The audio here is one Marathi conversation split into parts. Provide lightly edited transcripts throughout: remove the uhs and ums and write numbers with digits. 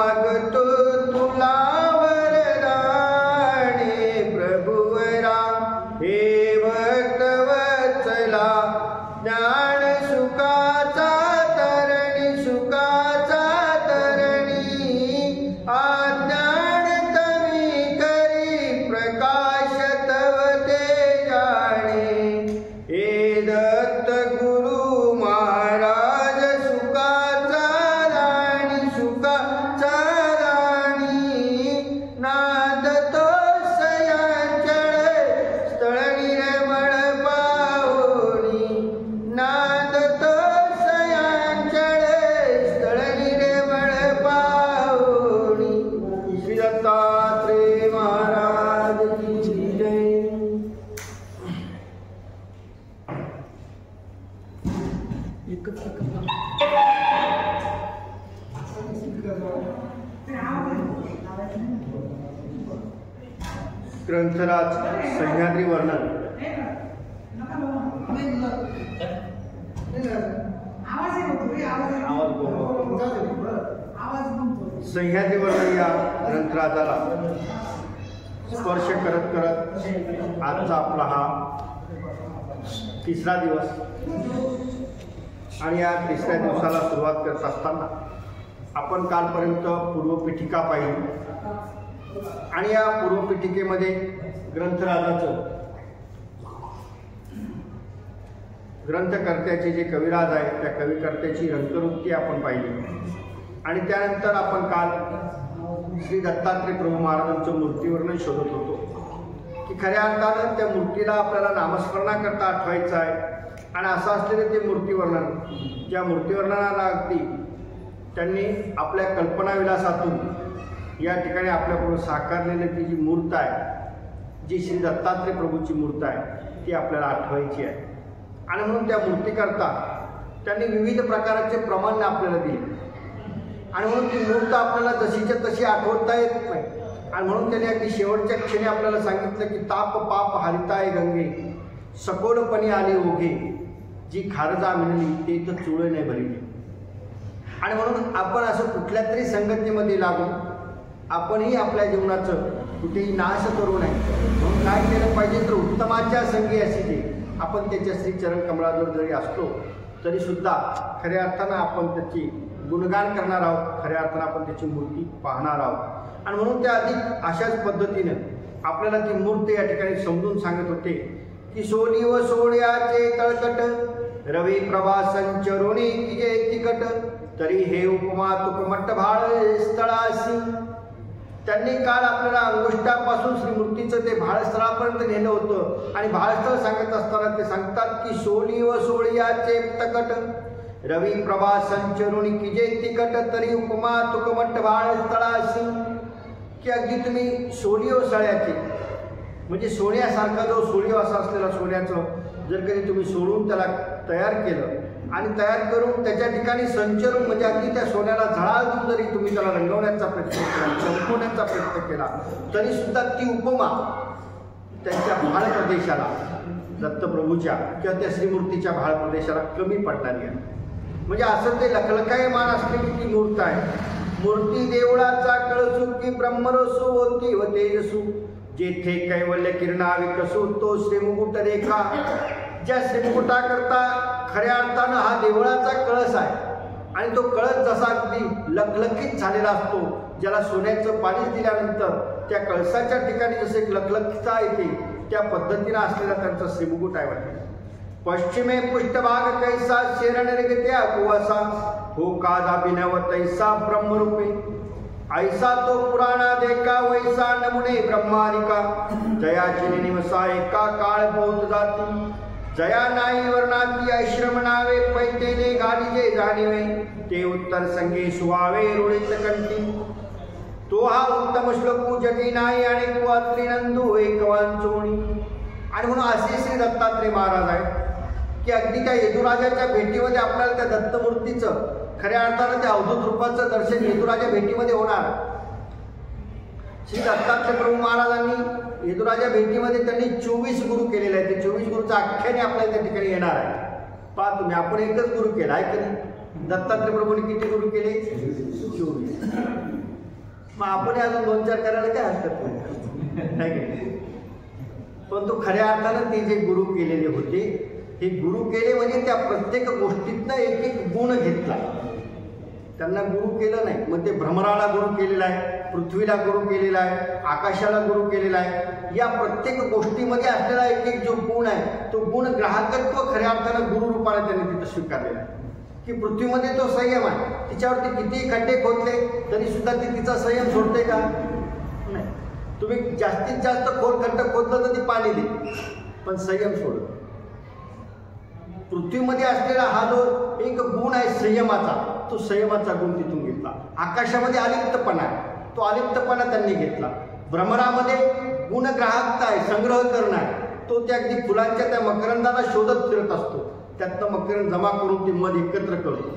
मागतो तुला वरदाने प्रभुवरा हे भक्त वत्सला ज्ञान सुखाचा तरणी सुखाचा तरणी अज्ञान तवी करी प्रकाश तव ते जाणे हे दत्त गुरु महाराज सुखाचा राणी सुखाचा राणी नाद तो सयांचळ स्थळ निर्मळ पाहुणी नाद तो सयांचळ स्थळ निर्मळ पाहुणी श्री दत्तात्रेय महाराज की जय। ग्रंथराज सह्याद्री वर्णन सह्याद्री वर्णन या ग्रंथराजाला स्पर्श करत करत आजचा आपला हा तिसरा दिवस आणि या तिसऱ्या दिवसाला सुरुवात करत असताना आपण कालपर्यंत पूर्वपीठिका पाहिली आणि या पूर्वपीठिकेमध्ये ग्रंथराजाचं ग्रंथकर्त्याचे जे कविराज आहेत त्या कविकर्त्याची रंगवृत्ती आपण पाहिली आणि त्यानंतर आपण काल श्री दत्तात्रेय प्रभू महाराजांचं मूर्तीवर्णन शोधत होतो की खऱ्या अर्थानं त्या मूर्तीला आपल्याला नामस्मरणाकरता आठवायचं आहे आणि असं असलेलं ते मूर्तीवर्णन ज्या मूर्तीवर्णनाला अगदी त्यांनी आपल्या कल्पनाविलासातून या ठिकाणी आपल्यापुढे साकारलेली ती जी मूर्त आहे जी श्री दत्तात्रेय प्रभूची मूर्त आहे ती आपल्याला आठवायची आहे आणि म्हणून त्या मूर्तीकरता त्यांनी विविध प्रकारचे प्रमाण आपल्याला दिले आणि म्हणून ती मूर्त आपल्याला जशीच्या तशी आठवता येत नाही आणि म्हणून त्यांनी अगदी शेवटच्या क्षणी आपल्याला सांगितलं की ताप पाप हरिताय गंगे सकोलपणी आले ओघे जी खारजा मिळली ते तर चुळे नाही भरली आणि म्हणून आपण असं कुठल्या तरी संगतीमध्ये लागून आपणही आपल्या जीवनाचं कुठेही नाश करू नये म्हणून काय केलं पाहिजे तर उत्तमाच्या संगी अशी ते आपण त्याच्या श्री चरण कमळाजवळ जरी असलो तरी सुद्धा खऱ्या अर्थानं आपण त्याची गुणगान करणार आहोत खऱ्या अर्थानं आपण त्याची मूर्ती पाहणार आहोत आणि म्हणून त्या अधिक अशाच पद्धतीनं आपल्याला ती मूर्ती या ठिकाणी समजून सांगत होते की सोनी व सोळ्याचे तळकट रवी प्रभा संचरोणी की जे तिकट तरी हे उपमा तुकमट्ट भाळ स्थळासी त्यांनी काल आपल्याला अंगुष्टापासून श्रीमूर्तीचं ते भाळस्थळापर्यंत नेलं होतं आणि भाळस्थळ सांगत असताना ते सांगतात की सोनी व सोळ्याचे तकट रवी प्रभा संचरुणी की जे तिकट तरी उपमा तुकमट्ट भाळस्थळासी की अगदी तुम्ही सोनी व सळ्याचे म्हणजे सोन्यासारखा जो सोळीवासा असलेला सोन्याचं जर कधी तुम्ही सोडून त्याला तयार केलं आणि तयार करून त्याच्या ठिकाणी संचरून म्हणजे अगदी त्या सोन्याला झळाळ देऊन जरी तुम्ही त्याला रंगवण्याचा प्रयत्न केला चमकवण्याचा प्रयत्न केला तरी सुद्धा ती उपमा त्यांच्या भाळ प्रदेशाला दत्तप्रभूच्या किंवा त्या श्रीमूर्तीच्या भाळ प्रदेशाला कमी पडणारी आहे म्हणजे असं ते लखलखायमान असलेली ती मूर्त आहे मूर्ती देवळाचा कळसू की ब्रह्मरसू होती व तेजसू जेथे कैवल्य किरणा विकसू तो श्रीमुकुट रेखा ज्या श्रीमुकुटाकरता खऱ्या अर्थानं हा देवळाचा कळस आहे आणि तो कळस जसा अगदी लखलखीत झालेला असतो ज्याला सोन्याचं पाणी दिल्यानंतर त्या कळसाच्या ठिकाणी जसे एक लखलखीता येते त्या पद्धतीनं असलेला त्यांचा श्रीमुकुट आहे वाटते पश्चिमे पृष्ठभाग कैसा शेरणनिर्गत्या कुवासा हो काजाभिनव तैसा ब्रह्मरूपे ऐसा तो पुराणा देखा वैसा नमुने ब्रह्मानिका जयाची निवसा एका काळ बहुत जाती जया नाही वर्णाती आश्रम नावे पैतेने गाडीजे जाणीवे ते उत्तर संगे सुवावे रुळीत कंठी तो हा उत्तम श्लोक जगी नाही आणि कुआत्री नंदू एकवान चोणी आणि म्हणून असे श्री दत्तात्रेय महाराज आहेत की अगदी त्या यदुराजाच्या भेटीमध्ये आपल्याला त्या दत्तमूर्तीचं खऱ्या अर्थानं त्या अवधूत रूपाचं दर्शन यदुराजा भेटीमध्ये होणार श्री दत्तात्रेय प्रभू महाराजांनी यदुराजा भेटीमध्ये त्यांनी 24 गुरु केलेले आहेत ते 24 गुरुचं आख्याने आपल्याला त्या ठिकाणी येणार आहे पहा तुम्ही आपण एकच गुरु केला आहे की दत्तात्रेय प्रभूंनी किती गुरु केले 24 मग आपण अजून 2-4 करायला काय हरकत नाही. पण तो खऱ्या अर्थानं ते जे गुरु केलेले होते, हे गुरु केले म्हणजे त्या प्रत्येक गोष्टीतनं एक एक गुण घेतला. त्यांना गुरु केलं नाही. मग ते भ्रमराला गुरु केलेला आहे, पृथ्वीला गुरु केलेला आहे, आकाशाला गुरु केलेला आहे. या प्रत्येक गोष्टीमध्ये असलेला एक एक जो गुण आहे, तो गुण ग्राहकत्व खऱ्या अर्थानं गुरु रूपाने त्यांनी तिथं स्वीकारलेला आहे. की पृथ्वीमध्ये तो संयम आहे, तिच्यावरती कितीही खड्डे खोदले तरी सुद्धा ती तिचा संयम सोडते का? नाही. तुम्ही जास्तीत जास्त खोल खड्डा खोदलं तर ती पाणी देते, पण संयम सोडत. पृथ्वीमध्ये असलेला हा जो एक गुण आहे संयमाचा, तो संयमाचा गुण तिथून घेतला. आकाशामध्ये अलिप्तपणा आहे, तो अलिप्तपणा त्यांनी घेतला. भ्रमरामध्ये गुणग्राहकता आहे, संग्रह करणं आहे, तो त्या अगदी फुलांच्या त्या मकरंदाला शोधत फिरत असतो. त्यातनं मकरंद जमा करून ते मध एकत्र करतो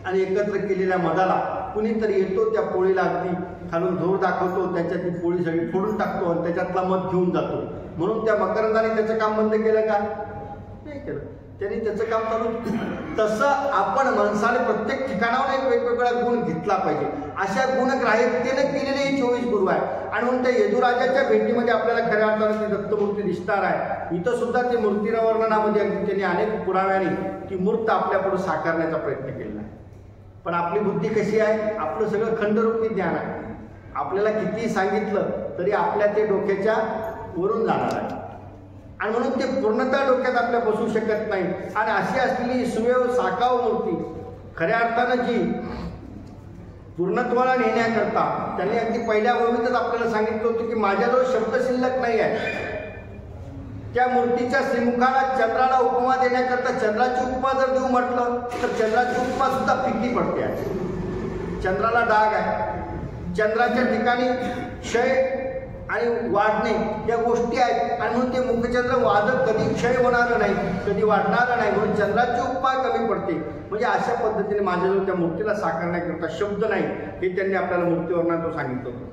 आणि एकत्र केलेल्या मधाला कुणीतरी येतो, त्या पोळीला अगदी खालून जोर दाखवतो, त्याच्यात ती पोळी सगळी फोडून टाकतो आणि त्याच्यातला मध घेऊन जातो. म्हणून त्या मकरंदाने त्याचं काम बंद केलं का? नाही केलं. त्यांनी त्याचं काम चालू. तसं आपण माणसाने प्रत्येक ठिकाणावर एक वेगवेगळा गुण घेतला पाहिजे. अशा गुणग्राह्यतेनं केलेले हे 24 गुरु आहे. आणि म्हणून त्या यदुराजाच्या भेटीमध्ये आपल्याला खऱ्या अर्थानं ती दत्तमूर्ती दिसणार आहे. इथं सुद्धा ते मूर्तीवर्णनामध्ये अगदी त्यांनी अनेक पुराव्याने ती मूर्त आपल्यापुढे साकारण्याचा प्रयत्न केला आहे. पण आपली बुद्धी कशी आहे? आपलं सगळं खंडरूपी ज्ञान आहे. आपल्याला कितीही सांगितलं तरी आपल्या ते डोक्याच्या वरून जाणार आहे. आणि म्हणून ते पूर्णतः डोक्यात आपल्या बसू शकत नाही. आणि अशी असलेली सुवेव साकाव मूर्ती खऱ्या अर्थानं जी पूर्णत्वाला नेण्याकरता त्यांनी अगदी पहिल्या ओळीतच आपल्याला सांगितलं होतं की माझ्याजवळ शब्द शिल्लक नाही आहे. त्या मूर्तीच्या श्रीमुखाला चंद्राला उपमा देण्याकरता चंद्राची उपमा जर देऊ म्हटलं तर चंद्राची उपमा सुद्धा फिक्की पडते आहे. चंद्राला डाग आहे, चंद्राच्या ठिकाणी क्षय आणि वाढणे या गोष्टी आहेत. आणि म्हणून ते मुखचंद्र वादक कधी क्षय होणार नाही, कधी वाढणार नाही, म्हणून चंद्राची उपमा कमी पडते. म्हणजे अशा पद्धतीने माझ्याजवळ त्या मूर्तीला साकारण्याकरता शब्द नाही, हे त्यांनी आपल्याला मूर्तीवर्णनात सांगितलं होतं.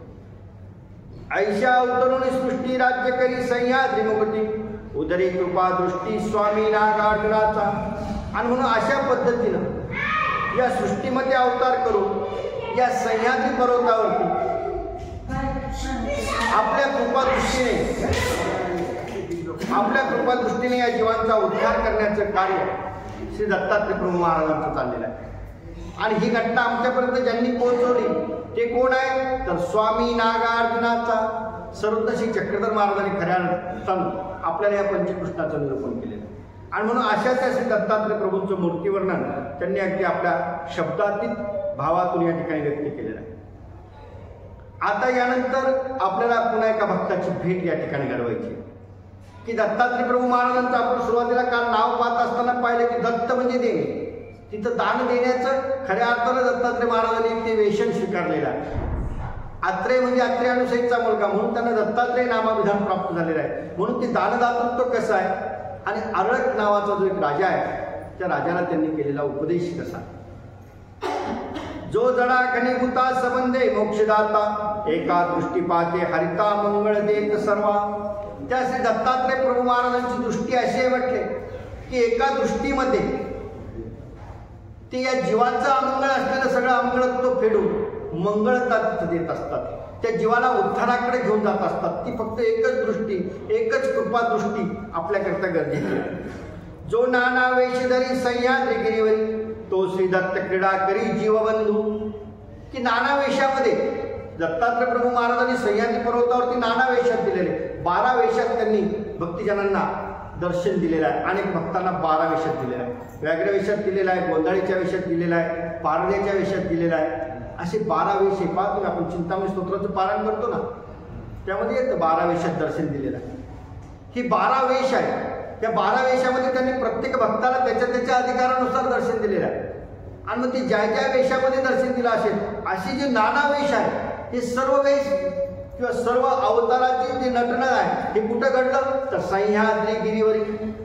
ऐशा अवतरुणी सृष्टी राज्य करी सह्याद्री मुगटी उदरी कृपा दृष्टी स्वामी नागार्जुनाचा. आणि म्हणून अशा पद्धतीनं या सृष्टीमध्ये अवतार करून या सह्याद्री पर्वतावरती आपल्या कृपादृष्टीने या जीवांचा उद्धार करण्याचं कार्य श्री दत्तात्रय प्रभू महाराजांचं चाललेलं आहे. आणि ही घटना आमच्यापर्यंत ज्यांनी पोहोचवली ते कोण आहे? तर स्वामी नागार्जुनाचा सर्वज्ञ चक्रधर महाराजांनी खऱ्या अर्थानं आपल्याला या पंचकृष्णाचं निरूपण केलेलं आहे. आणि म्हणून अशा त्या श्री दत्तात्रय प्रभूंचं मूर्तीवर्णन त्यांनी अगदी आपल्या शब्दातीत भावातून या ठिकाणी व्यक्त केलेलं आहे. आता यानंतर आपल्याला पुन्हा एका भक्ताची भेट या ठिकाणी घडवायची की दत्तात्रय प्रभू महाराजांचं आपण सुरुवातीला काल नाव पाहत असताना पाहिलं की दत्त म्हणजे देणे. तिथं दान देण्याचं खऱ्या अर्थानं दत्तात्रय महाराजांनी ते वेशन स्वीकारलेलं आहे. आत्रेय म्हणजे आत्रेयानुसईचा मुलगा म्हणून त्यांना दत्तात्रय नामाभिधान प्राप्त झालेलं आहे. म्हणून ते दानदातृत्व कसं आहे आणि अरळक नावाचा जो एक राजा आहे त्या राजाला त्यांनी केलेला उपदेश कसा. जो जडा घनीभूता संबंधे मोक्षदाता एका दृष्टी पाहते हरिता मंगळ देत सर्वा. त्या श्री दत्तात्रय प्रभू महाराजांची दृष्टी अशी आहे म्हटले की एका दृष्टीमध्ये ते या जीवाचं अमंगळ असलेलं सगळं अमंगळत्व फेडून मंगळता देत असतात. त्या जीवाला उद्धाराकडे घेऊन जात असतात. ती फक्त एकच दृष्टी, एकच कृपा दृष्टी आपल्याकरता गरजेची आहे. जो नाना वेशधरी सह्याद्री गिरीवरी तो श्री दत्त क्रीडा करी जीवबंधू. की नाना वेशामध्ये दत्तात्रय प्रभू महाराजांनी सह्याद्री पर्वतावरती नाना वेशात दिलेले 12 वेशात त्यांनी भक्तिजनांना दर्शन दिलेलं आहे. अनेक भक्तांना 12 वेशात दिलेला आहे. व्याघ्र वेशात दिलेला आहे, गोंधळीच्या वेशात दिलेला आहे, पारड्याच्या वेशात दिलेला आहे. असे 12 वेश हे पाहतो. आपण चिंतामणी स्तोत्राचं पारायण करतो ना, त्यामध्ये येतं 12 वेशात दर्शन दिलेलं आहे. ही 12 वेश आहे. त्या 12 वेशामध्ये त्यांनी प्रत्येक भक्ताला त्याच्या त्याच्या अधिकारानुसार दर्शन दिलेलं आहे. आणि मग ते ज्या ज्या वेशामध्ये दर्शन दिलं असेल अशी जी नाना वेश आहे हे सर्व वेश किंवा सर्व अवताराची जी नटणं आहे हे कुठं घडलं तर सह्याद्री गिरीवरी.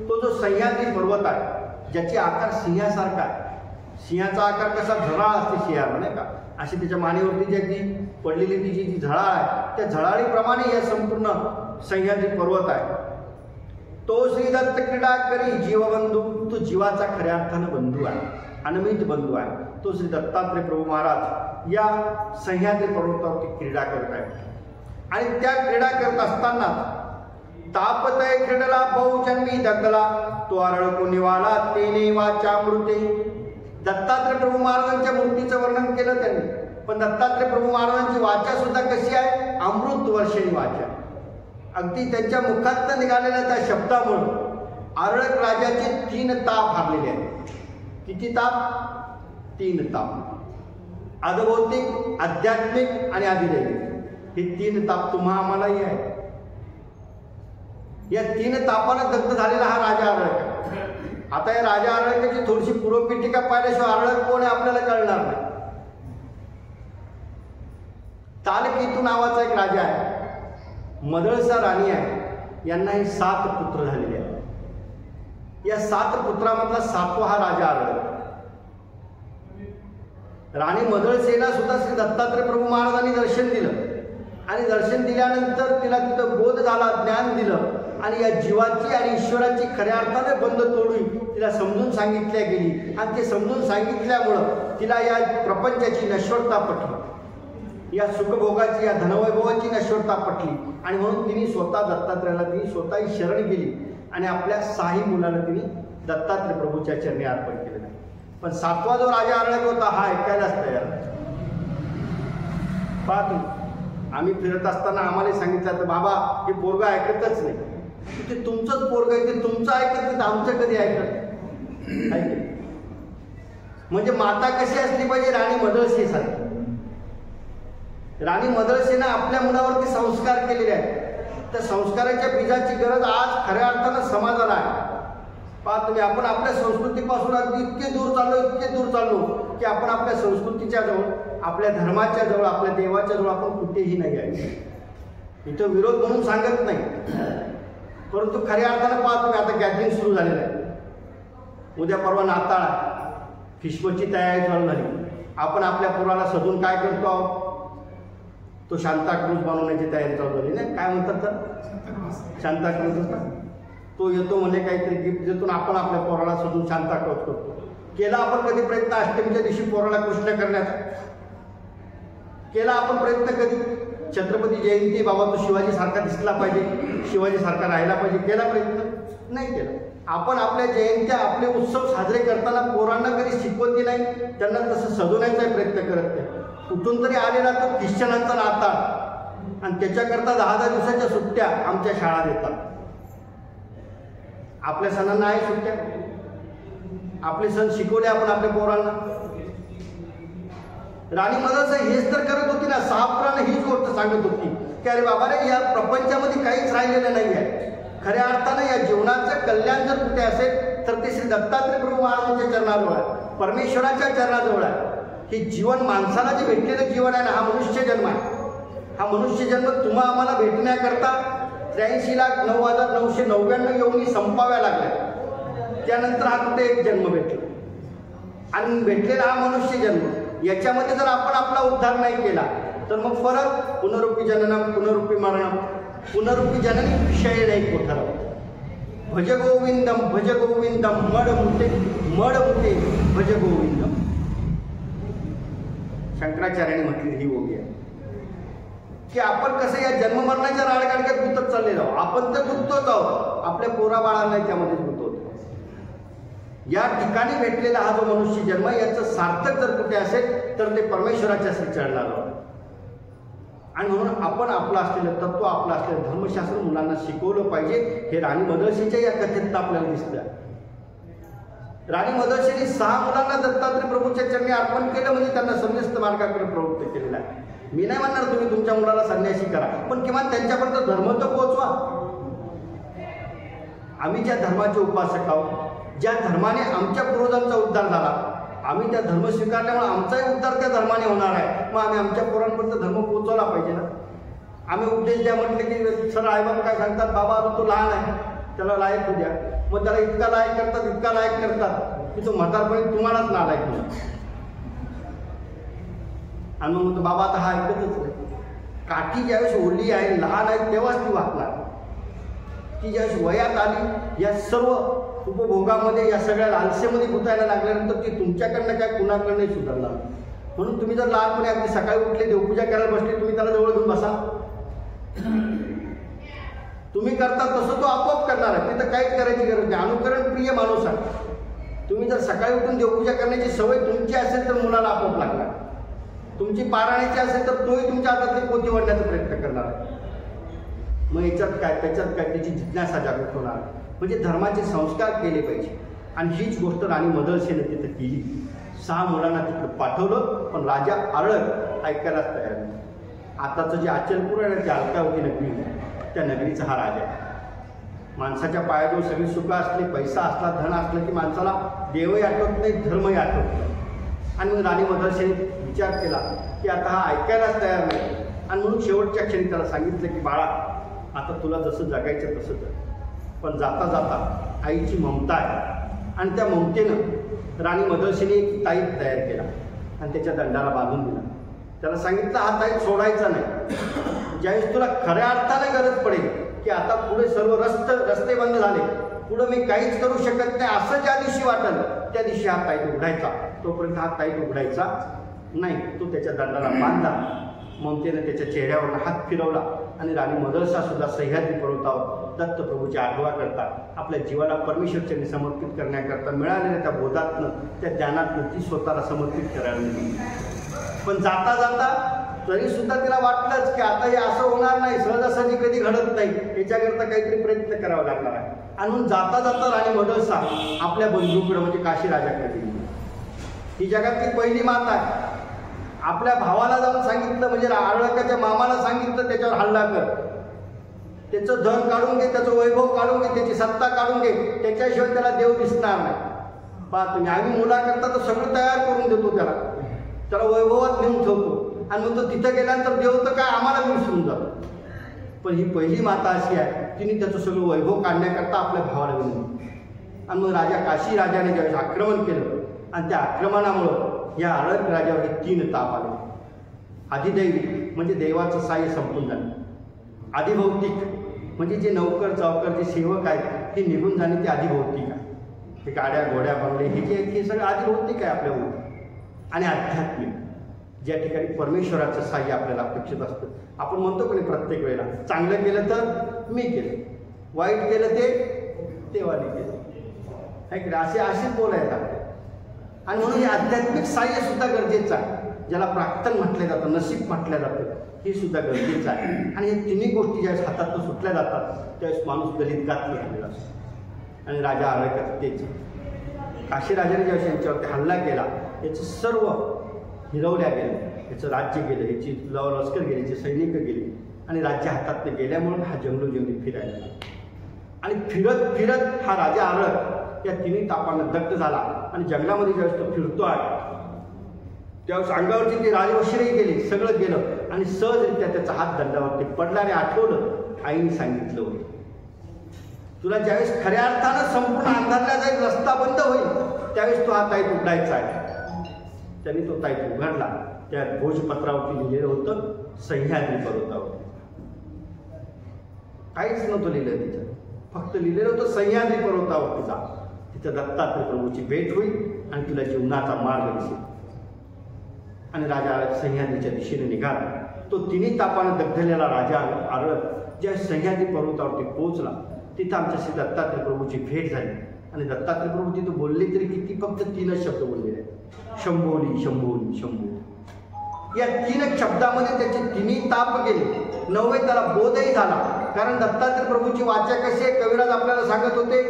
तो जो सह्याद्री पर्वत आहे ज्याची आकार सिंहासारखा आहे. सिंहाचा आकार कसा झळाळ असते सिंहाला नाही का, अशी त्याच्या मानेवरती जी पडलेली तिची जी झळाळ आहे त्या झळाळीप्रमाणे या संपूर्ण सह्याद्री पर्वत आहे. तो श्री दत्त क्रीडा करी जीवबंधू. तो जीवाचा खऱ्या अर्थानं बंधू आहे, अनमित बंधू आहे. तो श्री दत्तात्रय प्रभू महाराज या सह्याद्री पर्वतावरती क्रीडा करत आहेत. आणि त्या क्रीडा करत असताना तापतय क्रीडला बहुजन्मी दग्धला तो आरळको निवाला तेने वाचामृते. दत्तात्रय प्रभू महाराजांच्या मूर्तीचं वर्णन केलं त्यांनी, पण दत्तात्रय प्रभू महाराजांची वाचा सुद्धा कशी आहे? अमृत वर्षिणी वाचा. अगदी त्यांच्या मुखात निघालेल्या त्या शब्दामुळे आरळक राजाचे 3 ताप हारलेले आहेत. किती ताप? 3 ताप. आदभौतिक, आध्यात्मिक आणि आदिदैविक हे 3 ताप तुम्हा आम्हालाही आहे. या 3 तापाला दग्ध झालेला हा राजा आरळक. आता या राजा आरळकाची थोडीशी पूर्वपीठिका पाहिल्याशिवाय आरळक कोण आहे आपल्याला कळणार नाही. तालकेतू नावाचा एक राजा आहे, मदळसा राणी आहे, यांना हे 7 पुत्र झालेले आहेत. या 7 पुत्रामधला 7वा हा राजा आरळक. राणी मदळसेला सुद्धा श्री दत्तात्रय प्रभू महाराजांनी दर्शन दिलं आणि दर्शन दिल्यानंतर तिला तिथं बोध झाला, ज्ञान दिलं आणि या जीवाची आणि ईश्वराची खऱ्या अर्थाने बंध तोडून तिला समजून सांगितल्या गेली. आणि ते समजून सांगितल्यामुळं तिला या प्रपंचाची नश्वरता पटली, या सुखभोगाची, या धनवैभवाची नश्वरता पटली. आणि म्हणून तिने स्वतः दत्तात्रयाला तिने स्वतःही शरण गेली आणि आपल्या 6 मुलाला तिने दत्तात्रय प्रभूच्या चरणी अर्पण केलेलं आहे. पण 7वा जो राजा आरळक होता हा ऐकायलाच तयार. पाहतो आम्ही फिरत असताना आम्हाला सांगितलं तर बाबा हे पोरगं ऐकतच नाही. ते तुमचंच पोरगं आहे, ते तुमचं ऐकत नाही, आमचं कधी ऐकत? म्हणजे माता कशी असली पाहिजे? राणी मदळसेसारखी. राणी मदळसेनं आपल्या मुलावरती संस्कार केलेले आहेत. त्या संस्काराच्या बीजाची गरज आज खऱ्या अर्थानं समाजाला आहे. पहा तुम्ही, आपण आपल्या संस्कृतीपासून अगदी इतके दूर चाललो की आपण आपल्या संस्कृतीच्या जवळ, आपल्या धर्माच्या जवळ, आपल्या देवाच्या जवळ आपण कुठेही नाही आहे. इथं विरोध म्हणून सांगत नाही, परंतु खऱ्या अर्थानं पहा तुम्ही, आता गॅदरिंग सुरू झालेलं आहे. उद्या परवा नाताळ आहे, ख्रिसमसची तयारी चालू झाली. आपण आपल्या पोराला सजून काय करतो आहोत? तो शांताक्रूज बनवण्याची तयारी चालू झाली नाही. काय म्हणतात तर? शांताक्रूज. तो येतो म्हणजे काहीतरी गिफ्ट देतो, आपण आपल्या पोराला सजून शांताक्रूज करतो. केला आपण कधी प्रयत्न अष्टमीच्या दिवशी पोराला कृष्ण करण्याचा? केला आपण प्रयत्न कधी? छत्रपती जयंती, बाबा तो शिवाजी सारखा दिसला पाहिजे, शिवाजी सारखा राहायला पाहिजे, केला प्रयत्न? नाही केला. आपण आपल्या जयंत्या, आपले उत्सव साजरे करताना पोरांना कधी शिकवत नाही, त्यांना तसं सजवण्याचा प्रयत्न करत नाही. कुठून तरी आलेला तो ख्रिश्चनांचा नाताळ आणि त्याच्याकरता 10-10 दिवसाच्या सुट्ट्या आमच्या शाळा देतात. आपल्या सणांना आहे सुट्ट्या? आपले सण शिकवले आपण आपल्या पोरांना? राणी मदळसा हेच तर करत होती ना. 6 पुराणं हीच गोष्ट सांगत होती की अरे बाबा रे, या प्रपंचामध्ये काहीच राहिलेलं नाही आहे. खऱ्या अर्थानं या जीवनाचं कल्याण जर कुठे असेल तर ते श्री दत्तात्रय प्रभू महाराजांच्या चरणाजवळ आहे, परमेश्वराच्या चरणाजवळ आहे. हे जीवन, माणसाला जे भेटलेलं जीवन आहे ना, हा मनुष्य जन्म आहे. हा मनुष्य जन्म तुम्हा आम्हाला भेटण्याकरता 83,09,999 योनी संपाव्या लागल्या. त्यानंतर हा कुठे एक जन्म भेटला आणि भेटलेला हा मनुष्य जन्म, याच्यामध्ये जर आपण आपला उद्धार नाही केला तर मग परत पुनरुपी जननम पुनरुपी मरणम पुनरुपी जननी विषय नाही कोठर. भज गोविंदम भज गोविंदम मड मुटे भज गोविंदम. शंकराचार्यांनी म्हटली ही ओवी आहे की आपण कसं या जन्ममरणाच्या राडगाडग्यात गुंतत चाललेलो आहोत. आपण तर गुंततोच आहोत, आपल्या पोरा बाळांनाही त्यामध्ये गुंतवतो. या ठिकाणी भेटलेला हा जो मनुष्य जन्म, याचं सार्थक जर कुठे असेल तर ते परमेश्वराच्या चरणाला. आणि म्हणून आपण आपलं असलेलं तत्व, आपलं असलेलं धर्मशास्त्र मुलांना शिकवलं पाहिजे. हे राणी मदळसेच्या या कथेत आपल्याला दिसतं. राणी मदळसेने 6 मुलांना दत्तात्रय प्रभूच्या चरणी अर्पण केलं म्हणजे त्यांना संन्यस्त मार्गाकडे प्रवृत्त केलेला आहे. मी नाही म्हणणार तुम्ही तुमच्या मुलाला संन्यासी करा, पण किमान त्यांच्यापर्यंत धर्म तर पोहोचवा. आम्ही ज्या धर्माचे उपासक आहोत, ज्या धर्माने आमच्या पूर्वजांचा उद्धार झाला, आम्ही त्या धर्म स्वीकारल्यामुळे आमचाही उद्धार त्या धर्माने होणार आहे. मग आम्ही आमच्या पोरांपर्यंत धर्म पोहोचवला पाहिजे ना. आम्ही उपदेश द्या म्हटलं की सर आईबाप काय सांगतात, बाबा तो लहान आहे, त्याला लायक होऊ द्या. मग त्याला इतका लायक करतात की तो म्हातारपणी तुम्हालाच नालायक नाही. आणि मग म्हणतो बाबा आता हा ऐकतच नाही. काठी ज्यावेळेस ओढली आहे, लहान आहे, तेव्हाच ती वाचणार. ती ज्यावेळेस वयात आली, या सर्व उपभोगामध्ये या सगळ्या लालसेमध्ये गुंतायला लागल्यानंतर ते तुमच्याकडनं काय कुणाकडनं नाही सुधारणार. म्हणून तुम्ही जर लहानपणी अगदी सकाळी उठले देवपूजा करायला बसले, तुम्ही त्याला जवळ घेऊन बसा. तुम्ही करता तसं तो आपोआप करणार आहे, तिथं काहीच करायची गरज नाही. अनुकरण प्रिय माणूस आहे. तुम्ही जर सकाळी उठून देवपूजा करण्याची सवय तुमची असेल तर मुलाला आपोआप लागणार. तुमची पारायणाची असेल तर तोही तुमच्या हातातली पोथी वाढण्याचा प्रयत्न करणार आहे. मग याच्यात काय, त्याच्यात काय, त्याची जिज्ञासा जागृत होणार. म्हणजे धर्माचे संस्कार केले पाहिजे. आणि हीच गोष्ट राणी मदरसेने तिथं केली. 6 मुलांना तिकडं पाठवलं, पण राजा आरळ ऐकायलाच तयार नाही. आताचं जे अचलपूर आहे, जी अलकावती नगरी, त्या नगरीचा हा राजा आहे. माणसाच्या पायाजवळ सगळी सुखं असली, पैसा असला, धन असलं की माणसाला देवही आठवत नाही, धर्मही आठवत नाही. आणि मग राणी मदरसेने विचार केला की आता हा ऐकायलाच तयार नाही. आणि म्हणून शेवटच्या क्षणी त्याला सांगितलं की बाळा, आता तुला जसं जगायचं तसं जग, पण जाता जाता आईची ममता आहे. आणि त्या ममतेनं राणी मदरसेने एक ताईत तयार केला आणि त्याच्या दंडाला बांधून दिला. त्याला सांगितलं हा ताईत सोडायचा नाही. ज्यावेळेस तुला खऱ्या अर्थाने गरज पडेल की आता पुढे सर्व रस्ते बंद झाले, पुढं मी काहीच करू शकत नाही असं ज्या दिवशी वाटेल त्या दिवशी हा ताईत उघडायचा. तोपर्यंत हा ताईत उघडायचा नाही. तो त्याच्या दंडाला बांधला. ममतेने त्याच्या चेहऱ्यावर हात फिरवला आणि राणी मदरसा सुद्धा सह्याद्री पर्वतावर दत्तप्रभूची आठवण करता आपल्या जीवाला परमेश्वरचरणी समर्पित करण्याकरता मिळालेल्या त्या बोधातनं, त्या ज्ञानातनं ती स्वतःला समर्पित करायला लागली. पण जाता जाता तरी सुद्धा तिला वाटलंच की आता हे असं होणार नाही, सहजासहजी कधी घडत नाही, याच्याकरता काहीतरी प्रयत्न करावा लागणार आहे. आणि म्हणून जाता जाता राणी मदरसा आपल्या बंधूकडे म्हणजे काशी राजाकडे गेली. ही जगातली पहिली माता आहे. आपल्या भावाला जाऊन सांगितलं, म्हणजे आरळकाच्या मामाला सांगितलं त्याच्यावर हल्ला कर, त्याचं धन काढून घे, त्याचं वैभव काढून घे, त्याची सत्ता काढून घे, त्याच्याशिवाय त्याला देव दिसणार नाही. पहा तुम्ही, आम्ही मुलाकरता तर सगळं तयार करून देतो, त्याला वैभवात नेऊन ठेवतो. आणि मग तो तिथं गेल्यानंतर देव तर काय आम्हाला विसरून जातो. पण ही पहिली माता अशी आहे, तिने त्याचं सगळं वैभव काढण्याकरता आपल्या भावाला विनवलं. आणि मग राजा काशी राजाने ज्यावेळेस आक्रमण केलं आणि त्या आक्रमणामुळं या आरळक राजावर हे 3 ताप आले. आदिदैवी म्हणजे देवाचं साह्य संपून झालं. आदिभौतिक म्हणजे जे नौकर चावकर जे सेवक आहेत हे निघून जाणे, ते आदिभौतिक आहे. हे गाड्या घोड्या बंगले हे जे आहेत हे सगळं आदिभौतिक आहे आपल्यावर. आणि आध्यात्मिक ज्या ठिकाणी परमेश्वराचं साह्य आपल्याला अपेक्षित असतं. आपण म्हणतो की प्रत्येक वेळेला चांगलं केलं तर मी केलं, वाईट केलं ते देवाने केलं, आहे की नाही, असे बोलायला. आणि म्हणून हे आध्यात्मिक साह्य सुद्धा गरजेचं आहे. ज्याला प्रार्थना म्हटलं जातं, नशीब म्हटलं जातं, हे सुद्धा गरजेचं आहे. आणि हे तिन्ही गोष्टी ज्यावेळेस हातातून सुटल्या जातात त्यावेळेस माणूस दलित गात झालेला असतो. आणि राजा आरळकाचं तेच काशी राजाने ज्यावेळेस यांच्यावरती हल्ला केला, याचं सर्व हिरवल्या गेलं, याचं राज्य गेलं, याची लष्कर गेले, याचे सैनिक गेले. आणि राज्य हातातनं गेल्यामुळे हा जंगलोजंगली फिरायला लागला. आणि फिरत फिरत हा राजा आरळक या तिन्ही तापांना दग्ध झाला. आणि जंगलामध्ये ज्यावेळेस तो फिरतो आहे त्यावेळेस अंगावरची ती राजवश्रीही गेली, सगळं गेलं. आणि सहजरित्या त्याचा हात दंडावरती पडला आणि आठवलं आईने सांगितलं होतं, तुला ज्यावेळेस खऱ्या अर्थानं संपूर्ण अंधारला जाईल, रस्ता बंद होईल, त्यावेळेस तो हा ताईत उघडायचा आहे. त्याने तो ताईत उघडला. त्या भोजपत्रावरती लिहिलेलं होतं सह्याद्री पर्वतावर. काहीच नव्हतं लिहिलं तिच्यात, फक्त लिहिलेलं होतं सह्याद्री पर्वतावरती जा, तिथं दत्तात्रय प्रभूची भेट होईल आणि तुला जीवनाचा मार्ग दिसेल. आणि राजा सह्याद्रीच्या दिशेने निघाला. तो तिन्ही तापानं दग्धलेला राजा आरळक ज्या सह्याद्री पर्वतावरती पोहोचला, तिथं आमच्या श्री दत्तात्रय प्रभूची भेट झाली. आणि दत्तात्रय प्रभू तिथं बोलले तरी किती, फक्त 3 शब्द बोललेले आहेत, शंभोली शंभोली शंभोली. या 3 शब्दामध्ये त्याचे तिन्ही ताप गेले. 9वे त्याला बोधही झाला. कारण दत्तात्रय प्रभूची वाचा कशी आहे, कविराज आपल्याला सांगत होते,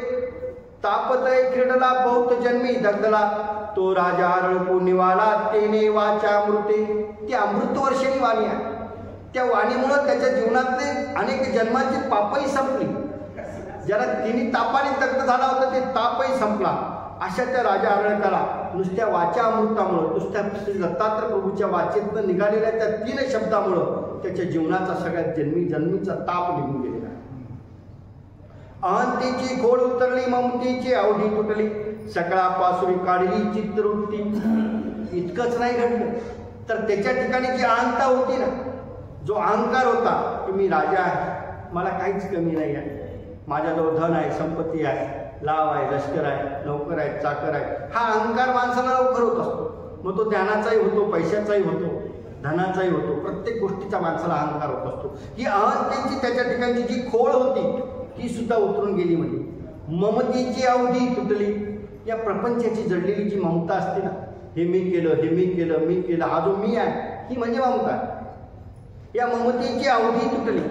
तापतय क्रीडला बौद्ध जन्मी दग्धला, तो राजा आरळकू निवाला तेने वाचा अमृते. ती अमृतवर्षणी वाणी आहे. त्या वाणीमुळं त्याच्या जीवनातले अनेक जन्माची पापही संपली. ज्याला तिन्ही तापाने दग्ध झाला होता ते तापही संपला. अशा त्या राजा आरळकाला नुसत्या वाचा अमृतामुळं, नुसत्या दत्तात्रय प्रभूच्या वाचेतनं निघालेल्या त्या 3 शब्दामुळं त्याच्या जीवनाचा सगळ्यात जन्मीचा ताप निघून गेलेला. अहंतेची खोड उतरली, ममतेची अवधी तुटली, सकाळा पासुरी काढली चित्रवृत्ती. इतकंच नाही घडलं तर त्याच्या ठिकाणी जी अहंता होती ना, जो अहंकार होता की मी राजा आहे, मला काहीच कमी नाही आहे, माझ्याजवळ धन आहे, संपत्ती आहे, लाव आहे, लष्कर आहे, नोकर आहे, चाकर आहे, हा अहंकार माणसाला लवकर होत असतो. मग तो ज्ञानाचाही होतो, पैशाचाही होतो, धनाचाही होतो, प्रत्येक गोष्टीचा माणसाला अहंकार होत असतो. ही अहंतेची त्याच्या ठिकाणची जी खोळ होती ती सुद्धा उतरून गेली. म्हणजे ममतेची अवधी तुटली. या प्रपंचाची जडलेली जी ममता असते ना, हे मी केलं, हे मी केलं, मी केलं, हा जो मी आहे, ही म्हणजे ममता. या ममतेची अवधी तुटली.